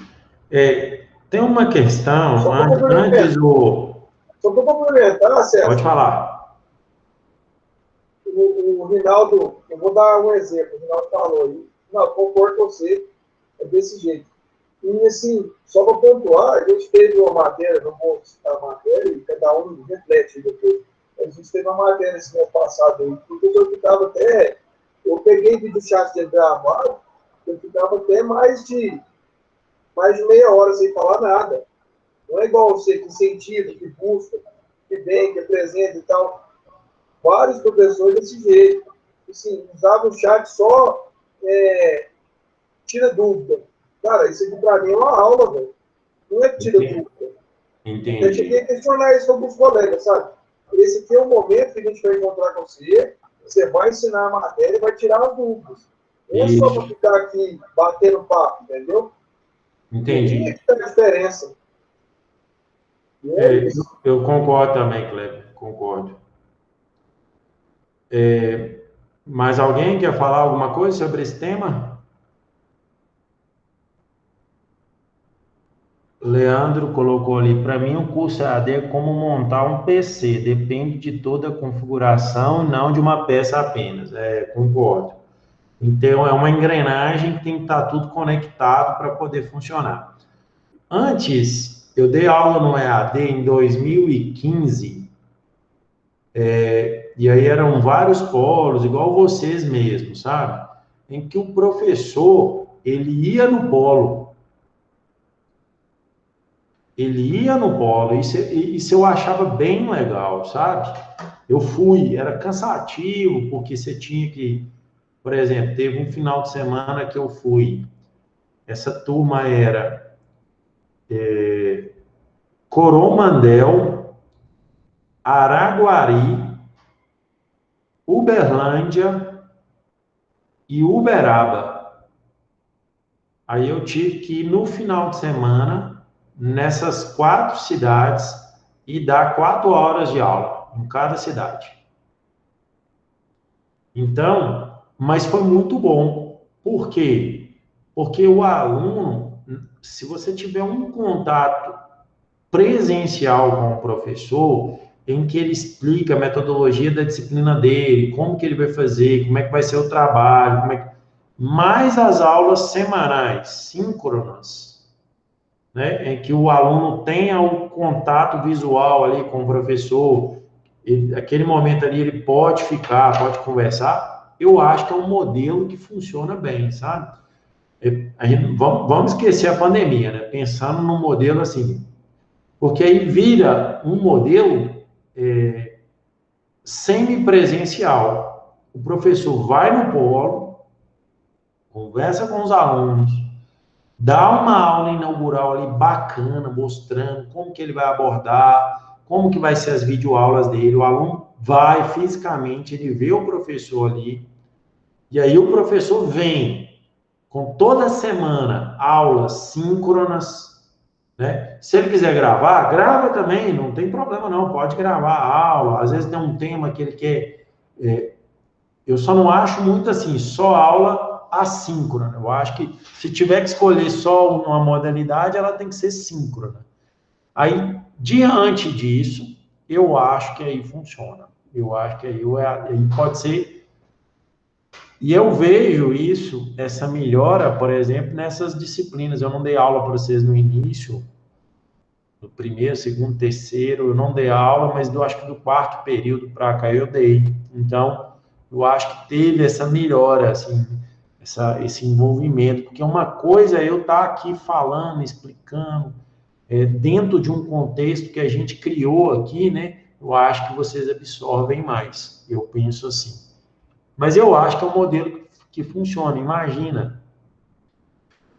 Tem uma questão, Só para antes do... complementar, Sérgio, Pode falar. o Rinaldo, eu vou dar um exemplo, o Rinaldo falou aí, não, concordo com você, é desse jeito. E assim, só para pontuar, a gente teve uma matéria, não vou citar a matéria, e cada um reflete depois. A gente teve uma matéria esse mês passado aí, porque eu ficava até, eu peguei vídeo chat de gravado, eu ficava até mais de meia hora sem falar nada. Não é igual você que incentiva, que busca, que vem, que apresenta e tal. Vários professores desse jeito. Assim, usavam o chat só tira dúvida. Cara, isso aqui pra mim é uma aula, velho. Não é que tira dúvida. Entendi. Eu cheguei a questionar isso com alguns colegas, sabe? Esse aqui é o momento que a gente vai encontrar com você, você vai ensinar a matéria e vai tirar as dúvidas. Não é só para ficar aqui batendo papo, entendeu? Entendi. E que tá a diferença. Eu concordo também, Kleber, concordo. Mais alguém quer falar alguma coisa sobre esse tema? Leandro colocou ali, para mim o curso EAD é como montar um PC, depende de toda a configuração, não de uma peça apenas. Concordo. Então, é uma engrenagem que tem que estar tudo conectado para poder funcionar. Antes, eu dei aula no EAD em 2015, e aí eram vários polos, igual vocês mesmos, sabe? Em que o professor, ele ia no polo, isso eu achava bem legal, sabe? Eu fui, era cansativo, porque você tinha que, por exemplo, teve um final de semana que eu fui, essa turma era Coromandel, Araguari, Uberlândia e Uberaba. Aí eu tive que ir no final de semana nessas 4 cidades e dar 4 horas de aula em cada cidade. Então, mas foi muito bom. Por quê? Porque o aluno, se você tiver um contato presencial com o professor, em que ele explica a metodologia da disciplina dele, como que ele vai fazer, como é que vai ser o trabalho, mais as aulas semanais, síncronas, né, em que o aluno tenha o contato visual ali com o professor, aquele momento ali ele pode ficar, pode conversar, eu acho que é um modelo que funciona bem, sabe? Vamos esquecer a pandemia, né? Pensando num modelo assim, porque aí vira um modelo semipresencial. O professor vai no polo, conversa com os alunos, dá uma aula inaugural ali bacana, mostrando como que ele vai abordar, como que vai ser as videoaulas dele. O aluno vai fisicamente, ele vê o professor ali, e aí o professor vem com toda semana aulas síncronas, né? Se ele quiser gravar, grava também, não tem problema não, pode gravar a aula, às vezes tem um tema que ele quer, eu só não acho muito assim, só aula assíncrona. Eu acho que se tiver que escolher só uma modalidade, ela tem que ser síncrona. Aí, diante disso, eu acho que aí funciona. Eu acho que aí pode ser. E eu vejo isso, essa melhora, por exemplo, nessas disciplinas. Eu não dei aula para vocês no início, no primeiro, segundo, terceiro, eu não dei aula, mas acho que do quarto período para cá eu dei. Então, eu acho que teve essa melhora, assim, esse envolvimento, porque uma coisa é eu estar aqui falando, explicando, dentro de um contexto que a gente criou aqui, né? Eu acho que vocês absorvem mais. Eu penso assim. Mas eu acho que é um modelo que funciona. Imagina,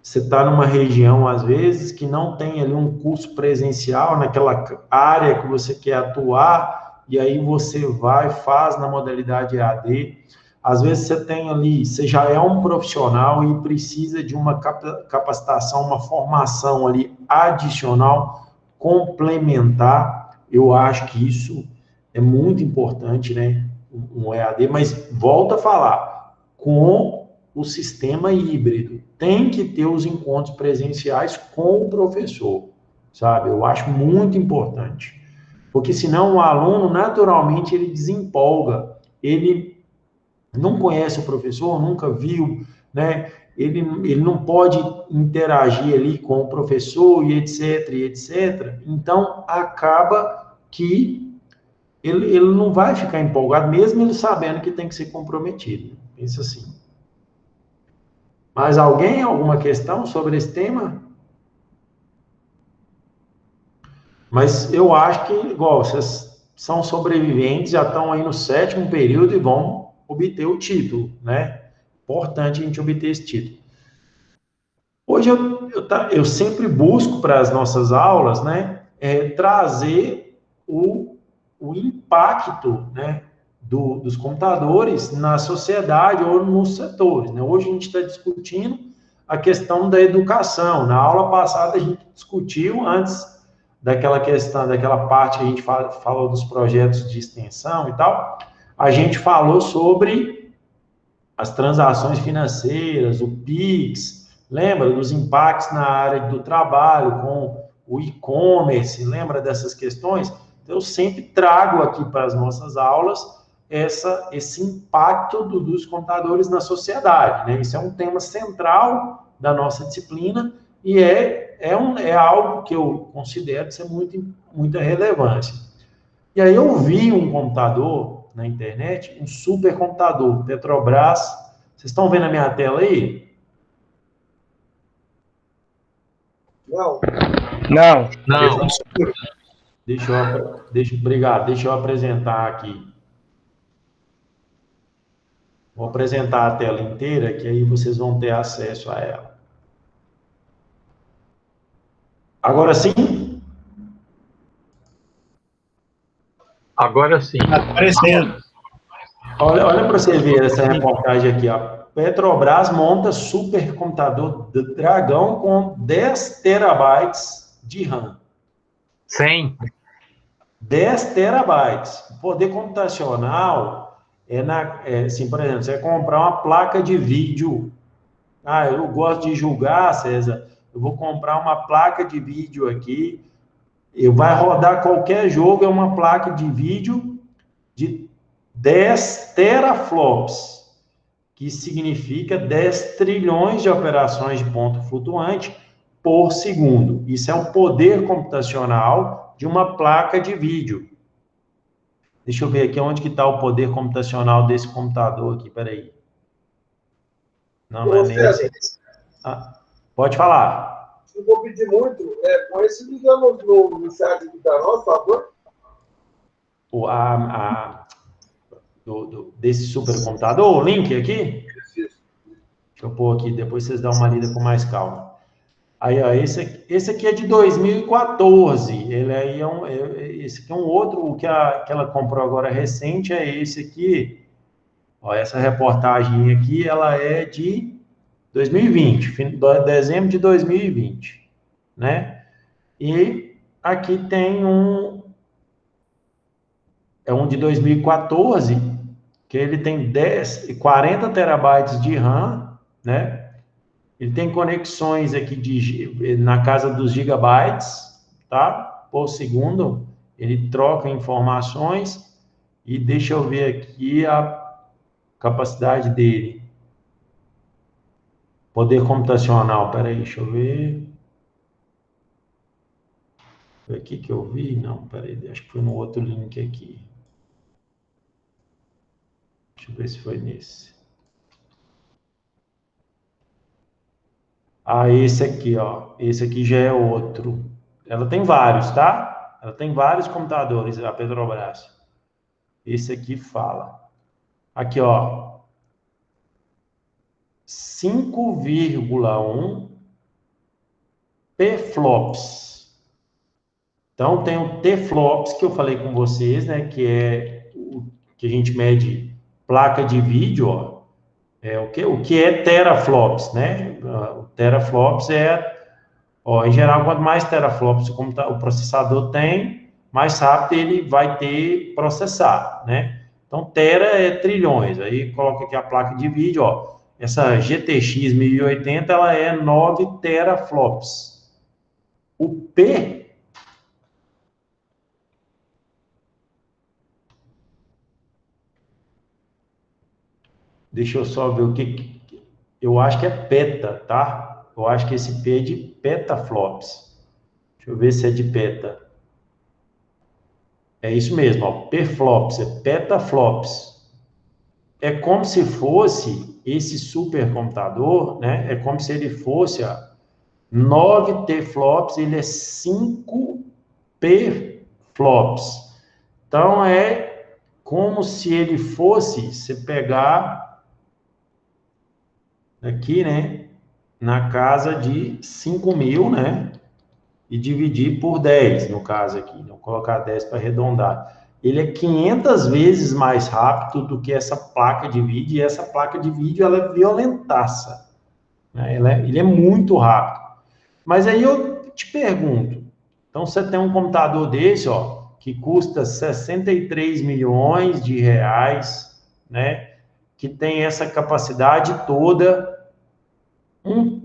você está numa região, às vezes, que não tem ali um curso presencial naquela área que você quer atuar, e aí você vai, faz na modalidade EAD. Às vezes você tem ali, você já é um profissional e precisa de uma capacitação, uma formação ali adicional, complementar. Eu acho que isso é muito importante, né? Um EAD, mas volto a falar, com o sistema híbrido. Tem que ter os encontros presenciais com o professor, sabe? Eu acho muito importante. Porque senão o aluno, naturalmente, ele desempolga. Ele não conhece o professor, nunca viu, né? Ele não pode interagir ali com o professor e etc, e etc. Então, acaba que ele não vai ficar empolgado, mesmo ele sabendo que tem que ser comprometido. Pensa assim. Mais alguém? Alguma questão sobre esse tema? Mas eu acho que, igual, vocês são sobreviventes, já estão aí no 7º período e vão obter o título, né? Importante a gente obter esse título. Hoje eu sempre busco para as nossas aulas, né, trazer o impacto, né, dos computadores na sociedade ou nos setores, né? Hoje a gente está discutindo a questão da educação. Na aula passada a gente discutiu, antes daquela questão, daquela parte que a gente falou dos projetos de extensão e tal, a gente falou sobre as transações financeiras, o PIX, lembra dos impactos na área do trabalho, com o e-commerce, lembra dessas questões? Então, eu sempre trago aqui para as nossas aulas esse impacto dos computadores na sociedade, né? Isso é um tema central da nossa disciplina e é algo que eu considero ser muita relevância. E aí eu vi um computador na internet, um supercomputador, Petrobras. Vocês estão vendo a minha tela aí? Não. Não. Obrigado. Deixa eu apresentar aqui. Vou apresentar a tela inteira, que aí vocês vão ter acesso a ela. Agora sim? Agora sim. Aparecendo. Olha para você ver essa reportagem aqui, ó. Petrobras monta supercomputador Dragão com 10 terabytes de RAM. 100. 10 terabytes. O poder computacional assim, por exemplo, você comprar uma placa de vídeo. Ah, eu gosto de julgar, César. Eu vou comprar uma placa de vídeo aqui. Vai rodar qualquer jogo, é uma placa de vídeo de 10 teraflops, que significa 10 trilhões de operações de ponto flutuante por segundo. Isso é um poder computacional de uma placa de vídeo. Deixa eu ver aqui onde que está o poder computacional desse computador aqui, peraí. Não, não é nem esse. Pode falar. Não vou pedir muito, põe esse vídeo no chat aqui para nós, por favor. Desse supercomputador, o link aqui? Deixa eu pôr aqui, depois vocês dão uma lida com mais calma. Aí, ó, esse aqui é de 2014. Esse aqui é um outro, o que ela comprou agora recente é esse aqui. Ó, essa reportagem aqui, ela é de 2020, dezembro de 2020, né? E aqui tem um de 2014, que ele tem 40 terabytes de RAM né? Ele tem conexões aqui na casa dos gigabytes, tá? Por segundo, ele troca informações e deixa eu ver aqui a capacidade dele. Poder computacional, peraí, deixa eu ver. Foi aqui que eu vi? Não, peraí, acho que foi no outro link aqui. Deixa eu ver se foi nesse. Ah, esse aqui, ó. Esse aqui já é outro. Ela tem vários, tá? Ela tem vários computadores, a Petrobras. Esse aqui fala. Aqui, ó. 5,1 P-flops. Então, tem o T-flops que eu falei com vocês, né? Que é o que a gente mede placa de vídeo, ó. O que é teraflops, né? O teraflops em geral, quanto mais teraflops o processador tem, mais rápido ele vai processar, né? Então, tera é trilhões. Aí, coloca aqui a placa de vídeo, ó. Essa GTX 1080, ela é 9 teraflops. O P... Deixa eu só ver o que... Eu acho que é peta, tá? Eu acho que esse P é de petaflops. Deixa eu ver se é de peta. É isso mesmo, ó. Perflops, é petaflops. É como se fosse esse supercomputador, né? É como se ele fosse 9 T-flops, ele é 5 P-flops. Então, é como se ele fosse, você pegar aqui, né? Na casa de 5.000, né? E dividir por 10, no caso aqui. Vou colocar 10 para arredondar. Ele é 500 vezes mais rápido do que essa placa de vídeo, e essa placa de vídeo ela é violentaça, né? Ele é muito rápido. Mas aí eu te pergunto, então você tem um computador desse, ó, que custa 63 milhões de reais, né? Que tem essa capacidade toda, 1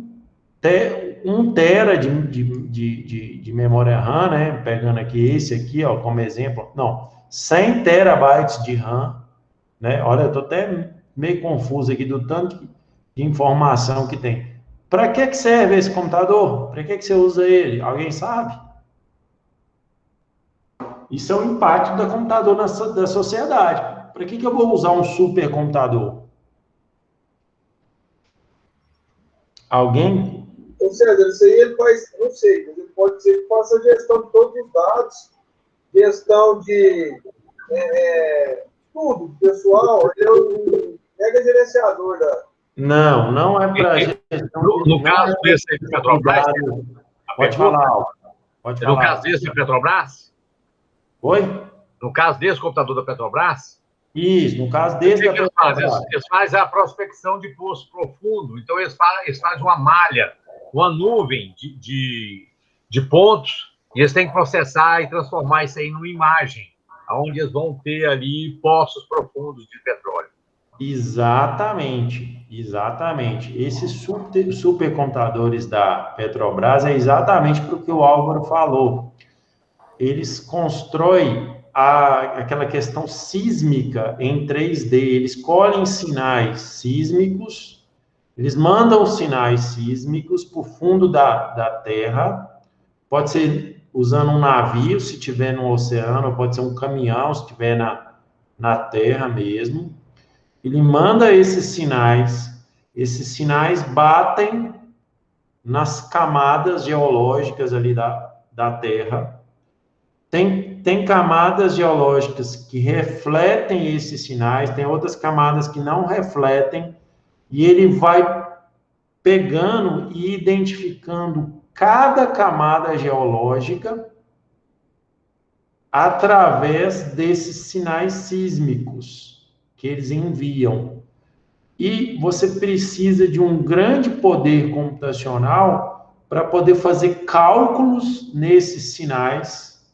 tera de memória RAM, né? Pegando aqui esse aqui, ó, como exemplo. Não, 100 terabytes de RAM, né? Olha, eu tô até meio confuso aqui do tanto de informação que tem. Para que serve esse computador? Para que você usa ele? Alguém sabe? Isso é um impacto da computador da sociedade. Para que eu vou usar um supercomputador? Alguém? Ou seja, isso aí ele faz, não sei, mas ele pode ser que faça gestão de todos os dados, gestão de tudo, pessoal, ele é o mega gerenciador da... Não é para gestão. No caso desse aí da Petrobras, pode falar. No caso desse da Petrobras? Oi? No caso desse computador da Petrobras? Isso, no caso desse da Petrobras. Eles fazem a prospecção de poço profundo, então eles fazem uma malha, uma nuvem de pontos, e eles têm que processar e transformar isso aí numa imagem, onde eles vão ter ali poços profundos de petróleo. Exatamente. Esses supercomputadores da Petrobras é exatamente para o que o Álvaro falou. Eles constroem aquela questão sísmica em 3D. Eles colhem sinais sísmicos, eles mandam sinais sísmicos para o fundo da Terra. Pode ser usando um navio, se tiver no oceano, ou pode ser um caminhão, se tiver na Terra mesmo. Ele manda esses sinais batem nas camadas geológicas ali da Terra. Tem camadas geológicas que refletem esses sinais, tem outras camadas que não refletem, e ele vai pegando e identificando cada camada geológica através desses sinais sísmicos que eles enviam. E você precisa de um grande poder computacional para poder fazer cálculos nesses sinais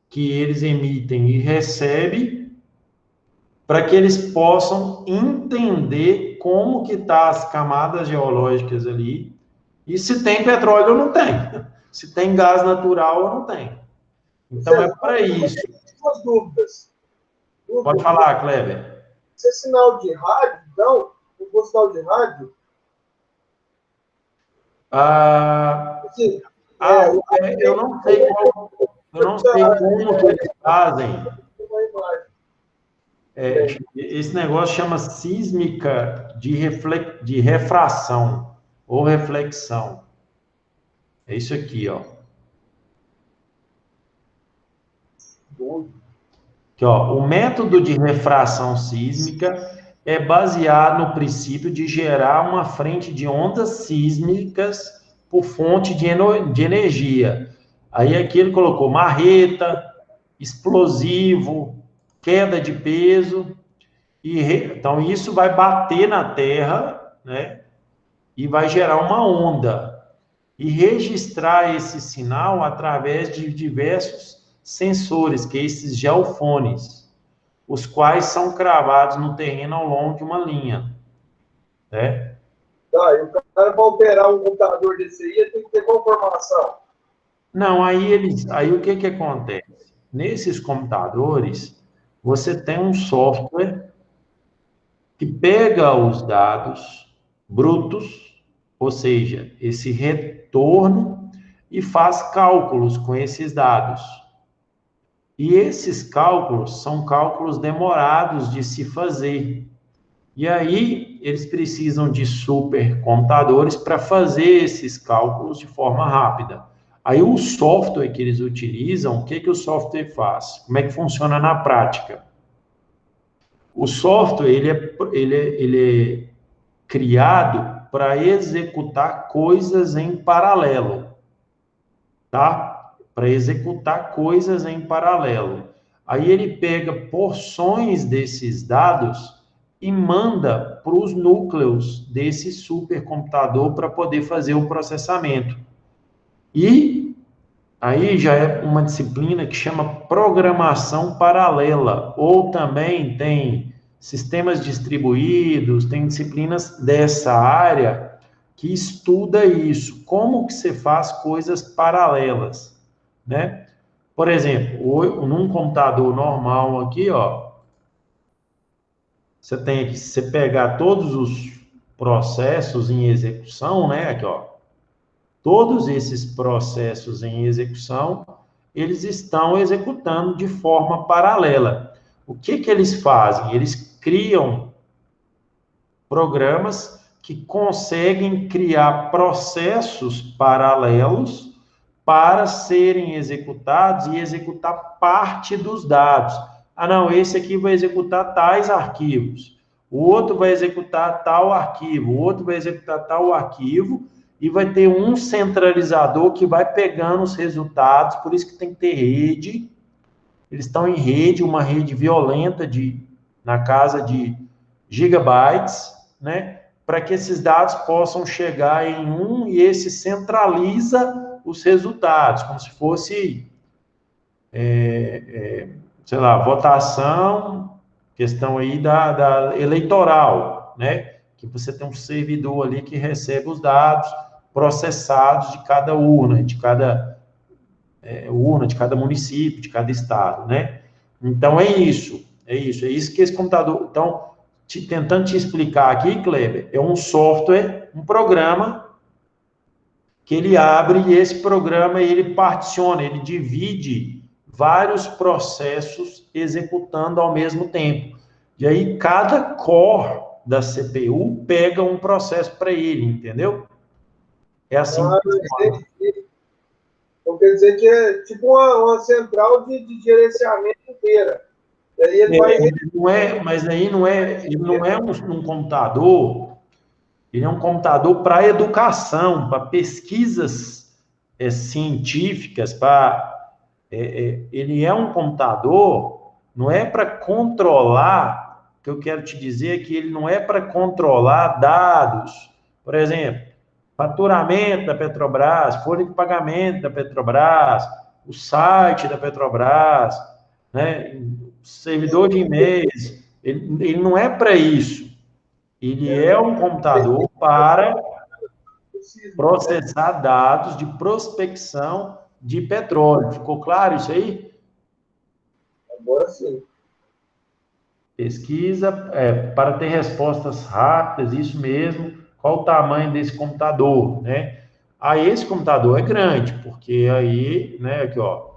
que eles emitem e recebem, para que eles possam entender como que tá as camadas geológicas ali e se tem petróleo ou não tem. Se tem gás natural ou não tem. Então, é para isso. Duas dúvidas. Pode falar, Kleber. Esse é sinal de rádio, então? Se for sinal de rádio? Eu não sei como que eles fazem. Esse negócio chama sísmica de refração ou reflexão. É isso aqui, ó. Aqui, ó. O método de refração sísmica é baseado no princípio de gerar uma frente de ondas sísmicas por fonte de energia. Aí aqui ele colocou marreta, explosivo, queda de peso. Então, isso vai bater na Terra, né? E vai gerar uma onda. E registrar esse sinal através de diversos sensores, que é esses geofones, os quais são cravados no terreno ao longo de uma linha. Né? Tá, e o cara para operar um computador desse aí tem que ter qual formação? Não, aí o que acontece? Nesses computadores, você tem um software que pega os dados brutos, ou seja, esse retorno, e faz cálculos com esses dados. E esses cálculos são cálculos demorados de se fazer. E aí, eles precisam de supercomputadores para fazer esses cálculos de forma rápida. Aí, o software que eles utilizam, o que o software faz? Como é que funciona na prática? O software, ele é criado para executar coisas em paralelo, tá? Para executar coisas em paralelo. Aí ele pega porções desses dados e manda para os núcleos desse supercomputador para poder fazer o processamento. E aí já é uma disciplina que chama programação paralela, ou também tem sistemas distribuídos, tem disciplinas dessa área que estuda isso, como que você faz coisas paralelas, né? Por exemplo, num computador normal aqui, ó, você tem que você pegar todos os processos em execução, né? Aqui, ó, todos esses processos em execução, eles estão executando de forma paralela. O que eles fazem? Eles criam programas que conseguem criar processos paralelos para serem executados e executar parte dos dados. Ah, não, esse aqui vai executar tais arquivos, o outro vai executar tal arquivo, o outro vai executar tal arquivo, e vai ter um centralizador que vai pegando os resultados, por isso que tem que ter rede. Eles estão em rede, uma rede violenta na casa de gigabytes, né? Para que esses dados possam chegar em e esse centraliza os resultados, como se fosse, sei lá, votação, questão aí da eleitoral, né? Que você tem um servidor ali que recebe os dados processados de cada urna, de cada município, de cada estado, né? Então, é isso que esse computador... Então, tentando te explicar aqui, Kleber, é um software, um programa que ele abre e esse programa ele particiona, ele divide vários processos executando ao mesmo tempo. E aí, cada core da CPU pega um processo para ele, entendeu? É assim que então quer dizer que é tipo uma central de gerenciamento inteira. E aí ele vai... Mas aí ele não é um computador, ele é um computador para educação, para pesquisas científicas, ele é um computador, não é para controlar, o que eu quero te dizer é que ele não é para controlar dados, por exemplo, faturamento da Petrobras, folha de pagamento da Petrobras, o site da Petrobras, né, servidor de e-mails, ele não é para isso. ele é um computador para processar dados de prospecção de petróleo. Ficou claro isso aí? Agora sim. Pesquisa para ter respostas rápidas, isso mesmo. Qual o tamanho desse computador, né? Aí esse computador é grande, porque aí, né, aqui, ó,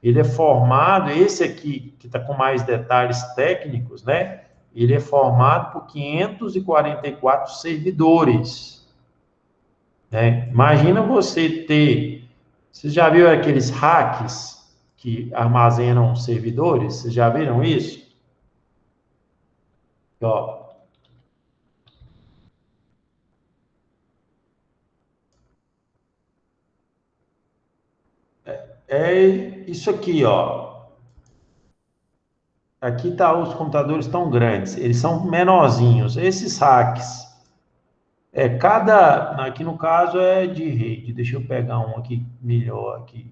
ele é formado, esse aqui, que está com mais detalhes técnicos, né? Ele é formado por 544 servidores, né? Imagina você ter... Você já viu aqueles hacks que armazenam servidores? Vocês já viram isso? Ó, é isso aqui, ó. Aqui tá, os computadores tão grandes, eles são menorzinhos. Esses hacks, aqui no caso é de rede. Deixa eu pegar um aqui melhor aqui.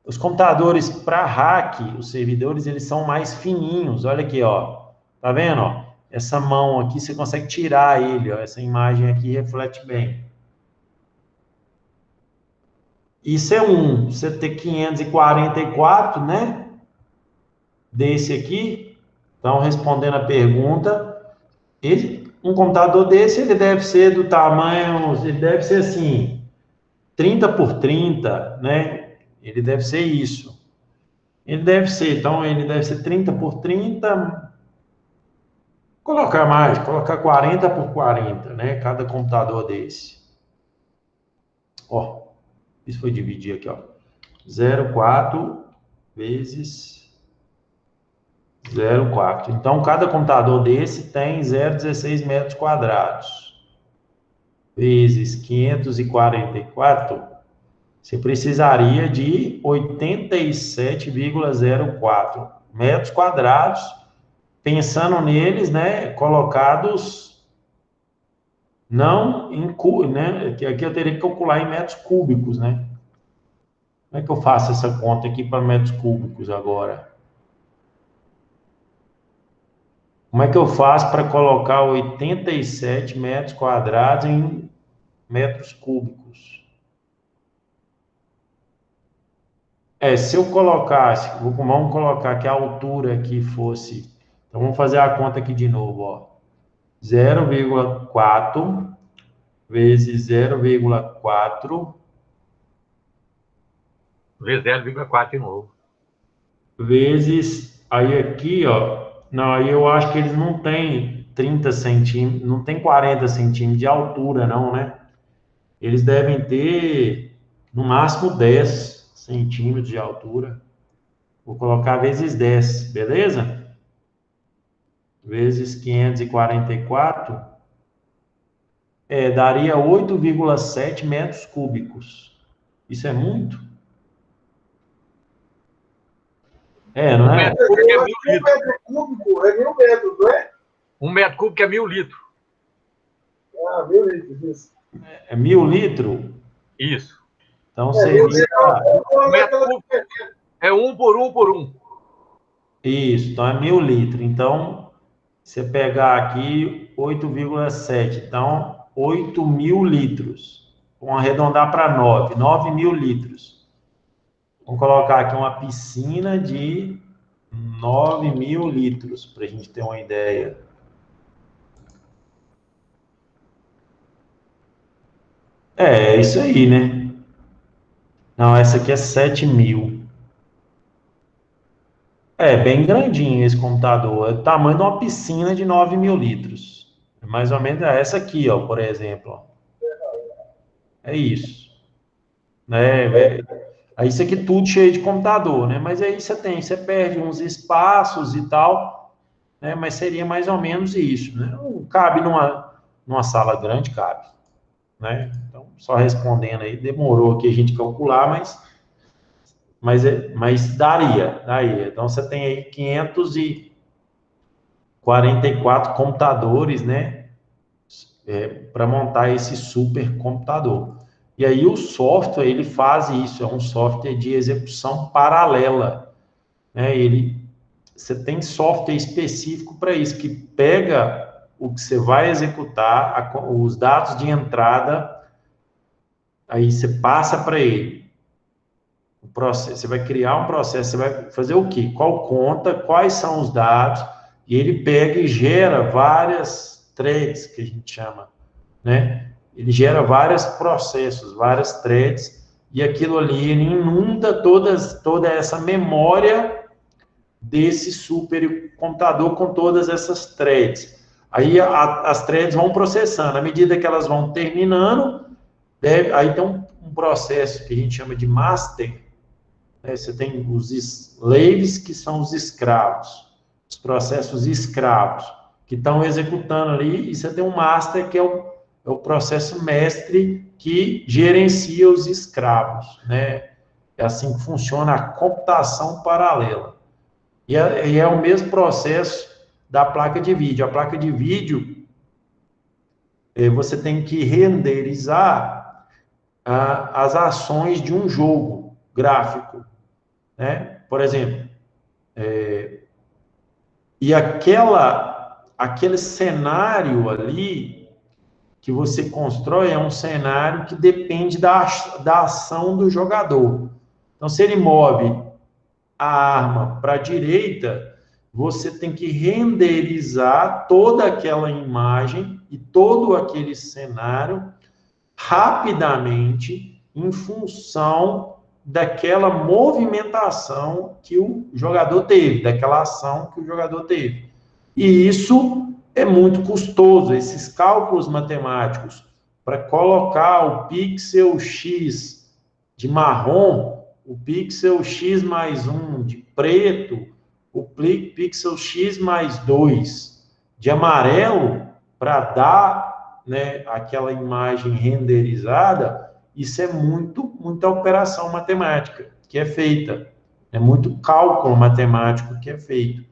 Os computadores para hack, os servidores, eles são mais fininhos. Olha aqui, ó. Tá vendo, ó? Essa mão aqui, você consegue tirar ele, ó. Essa imagem aqui reflete bem. Isso é um. Você ter 544, né? Desse aqui. Então, respondendo a pergunta, um computador desse, ele deve ser do tamanho, ele deve ser assim, 30 por 30, né? Ele deve ser isso. Ele deve ser 30 por 30, colocar mais, colocar 40 por 40, né? Cada computador desse. Ó, isso foi dividir aqui, ó. 0,4 vezes 0,4. Então, cada computador desse tem 0,16 metros quadrados. Vezes 544, você precisaria de 87,04 metros quadrados, pensando neles, né, colocados não em cúbicos, né, aqui eu teria que calcular em metros cúbicos, né. Como é que eu faço essa conta aqui para metros cúbicos agora? Como é que eu faço para colocar 87 metros quadrados em metros cúbicos? Se eu colocasse, vamos colocar que a altura aqui fosse, então vamos fazer a conta aqui de novo, ó. 0,4 vezes 0,4 vezes 0,4 de novo. Vezes, aí aqui, ó, não, aí eu acho que eles não têm 30 centímetros, não tem 40 centímetros de altura, não, né? Eles devem ter, no máximo, 10 centímetros de altura. Vou colocar vezes 10, beleza? Vezes 544, daria 8,7 metros cúbicos. Isso é muito? Não é? Um metro cúbico é 1.000 metros, não é? 1 metro cúbico é 1.000 litros. Ah, 1.000 litros, isso. É 1.000 litros? Isso. Então seria... 1 metro cúbico é 1 por 1 por 1. Isso, então é 1.000 litros. Então, você pegar aqui 8,7, então 8.000 litros. Vamos arredondar para 9.000 litros. Vamos colocar aqui uma piscina de 9.000 litros, para a gente ter uma ideia. É isso aí, né? Não, essa aqui é 7.000. Bem grandinho esse computador. É o tamanho de uma piscina de 9.000 litros. É mais ou menos essa aqui, ó, por exemplo. Ó. É isso. Né? Aí isso aqui tudo cheio de computador, né? Mas aí você perde uns espaços e tal, né? Mas seria mais ou menos isso, né? Cabe numa sala grande, cabe. Né? Então, só respondendo aí, demorou aqui a gente calcular, mas daria. Então, você tem aí 544 computadores, né, para montar esse supercomputador. E aí o software, ele faz isso, é um software de execução paralela, né, ele você tem software específico para isso, que pega o que você vai executar, os dados de entrada, aí você passa para ele. O processo, você vai criar um processo, você vai fazer o quê? Qual conta, quais são os dados, e ele pega e gera várias threads, que a gente chama, né? Ele gera vários processos, várias threads, e aquilo ali ele inunda toda essa memória desse supercomputador com todas essas threads. Aí as threads vão processando, à medida que elas vão terminando, aí tem um processo que a gente chama de master, né? Você tem os slaves, que são os escravos, os processos escravos, que estão executando ali, e você tem um master, que é o processo mestre, que gerencia os escravos, né? É assim que funciona a computação paralela. E é o mesmo processo da placa de vídeo. A placa de vídeo, você tem que renderizar as ações de um jogo gráfico, né? Por exemplo, e aquele cenário ali que você constrói é um cenário que depende da ação do jogador. Então, se ele move a arma para a direita, você tem que renderizar toda aquela imagem e todo aquele cenário rapidamente em função daquela movimentação que o jogador teve, daquela ação que o jogador teve. E isso é muito custoso, esses cálculos matemáticos, para colocar o pixel X de marrom, o pixel X mais 1 de preto, o pixel X mais 2 de amarelo, para dar, né, aquela imagem renderizada, isso é muita operação matemática que é feita, é muito cálculo matemático que é feito.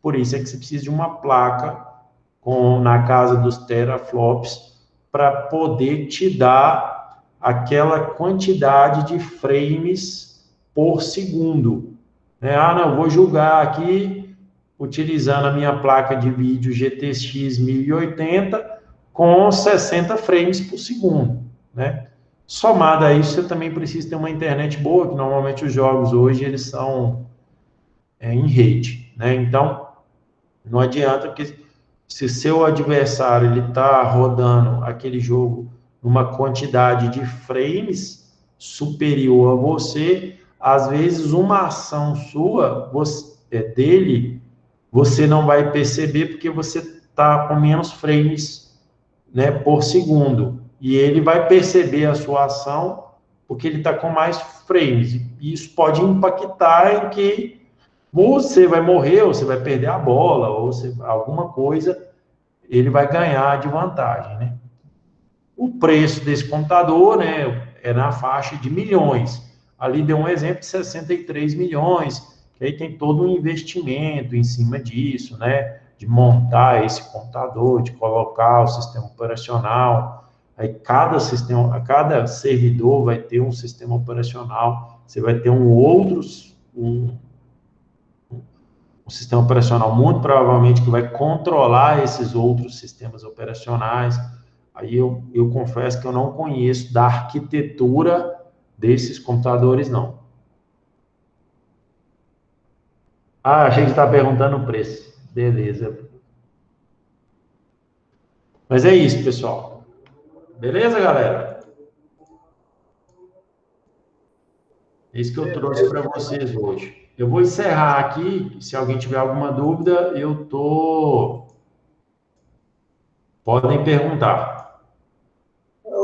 Por isso é que você precisa de uma placa na casa dos teraflops para poder te dar aquela quantidade de frames por segundo. Né? Ah, não, vou julgar aqui utilizando a minha placa de vídeo GTX 1080 com 60 frames por segundo, né? Somado a isso, você também precisa ter uma internet boa, que normalmente os jogos hoje eles são em rede, né? Então, não adianta, porque se seu adversário ele está rodando aquele jogo numa quantidade de frames superior a você, às vezes uma ação sua, dele, você não vai perceber porque você está com menos frames, né, por segundo. E ele vai perceber a sua ação porque ele está com mais frames. E isso pode impactar em que você vai morrer, ou você vai perder a bola, ou alguma coisa, ele vai ganhar de vantagem, né? O preço desse computador, né, é na faixa de milhões. Ali deu um exemplo de 63 milhões, que aí tem todo um investimento em cima disso, né? De montar esse computador, de colocar o sistema operacional. Aí cada servidor vai ter um sistema operacional, você vai ter um sistema operacional muito provavelmente que vai controlar esses outros sistemas operacionais. Aí eu confesso que eu não conheço da arquitetura desses computadores, não. Ah, achei que você estava perguntando o preço. Beleza. Mas é isso, pessoal. Beleza, galera? É isso que eu trouxe para vocês hoje. Eu vou encerrar aqui. Se alguém tiver alguma dúvida, podem perguntar.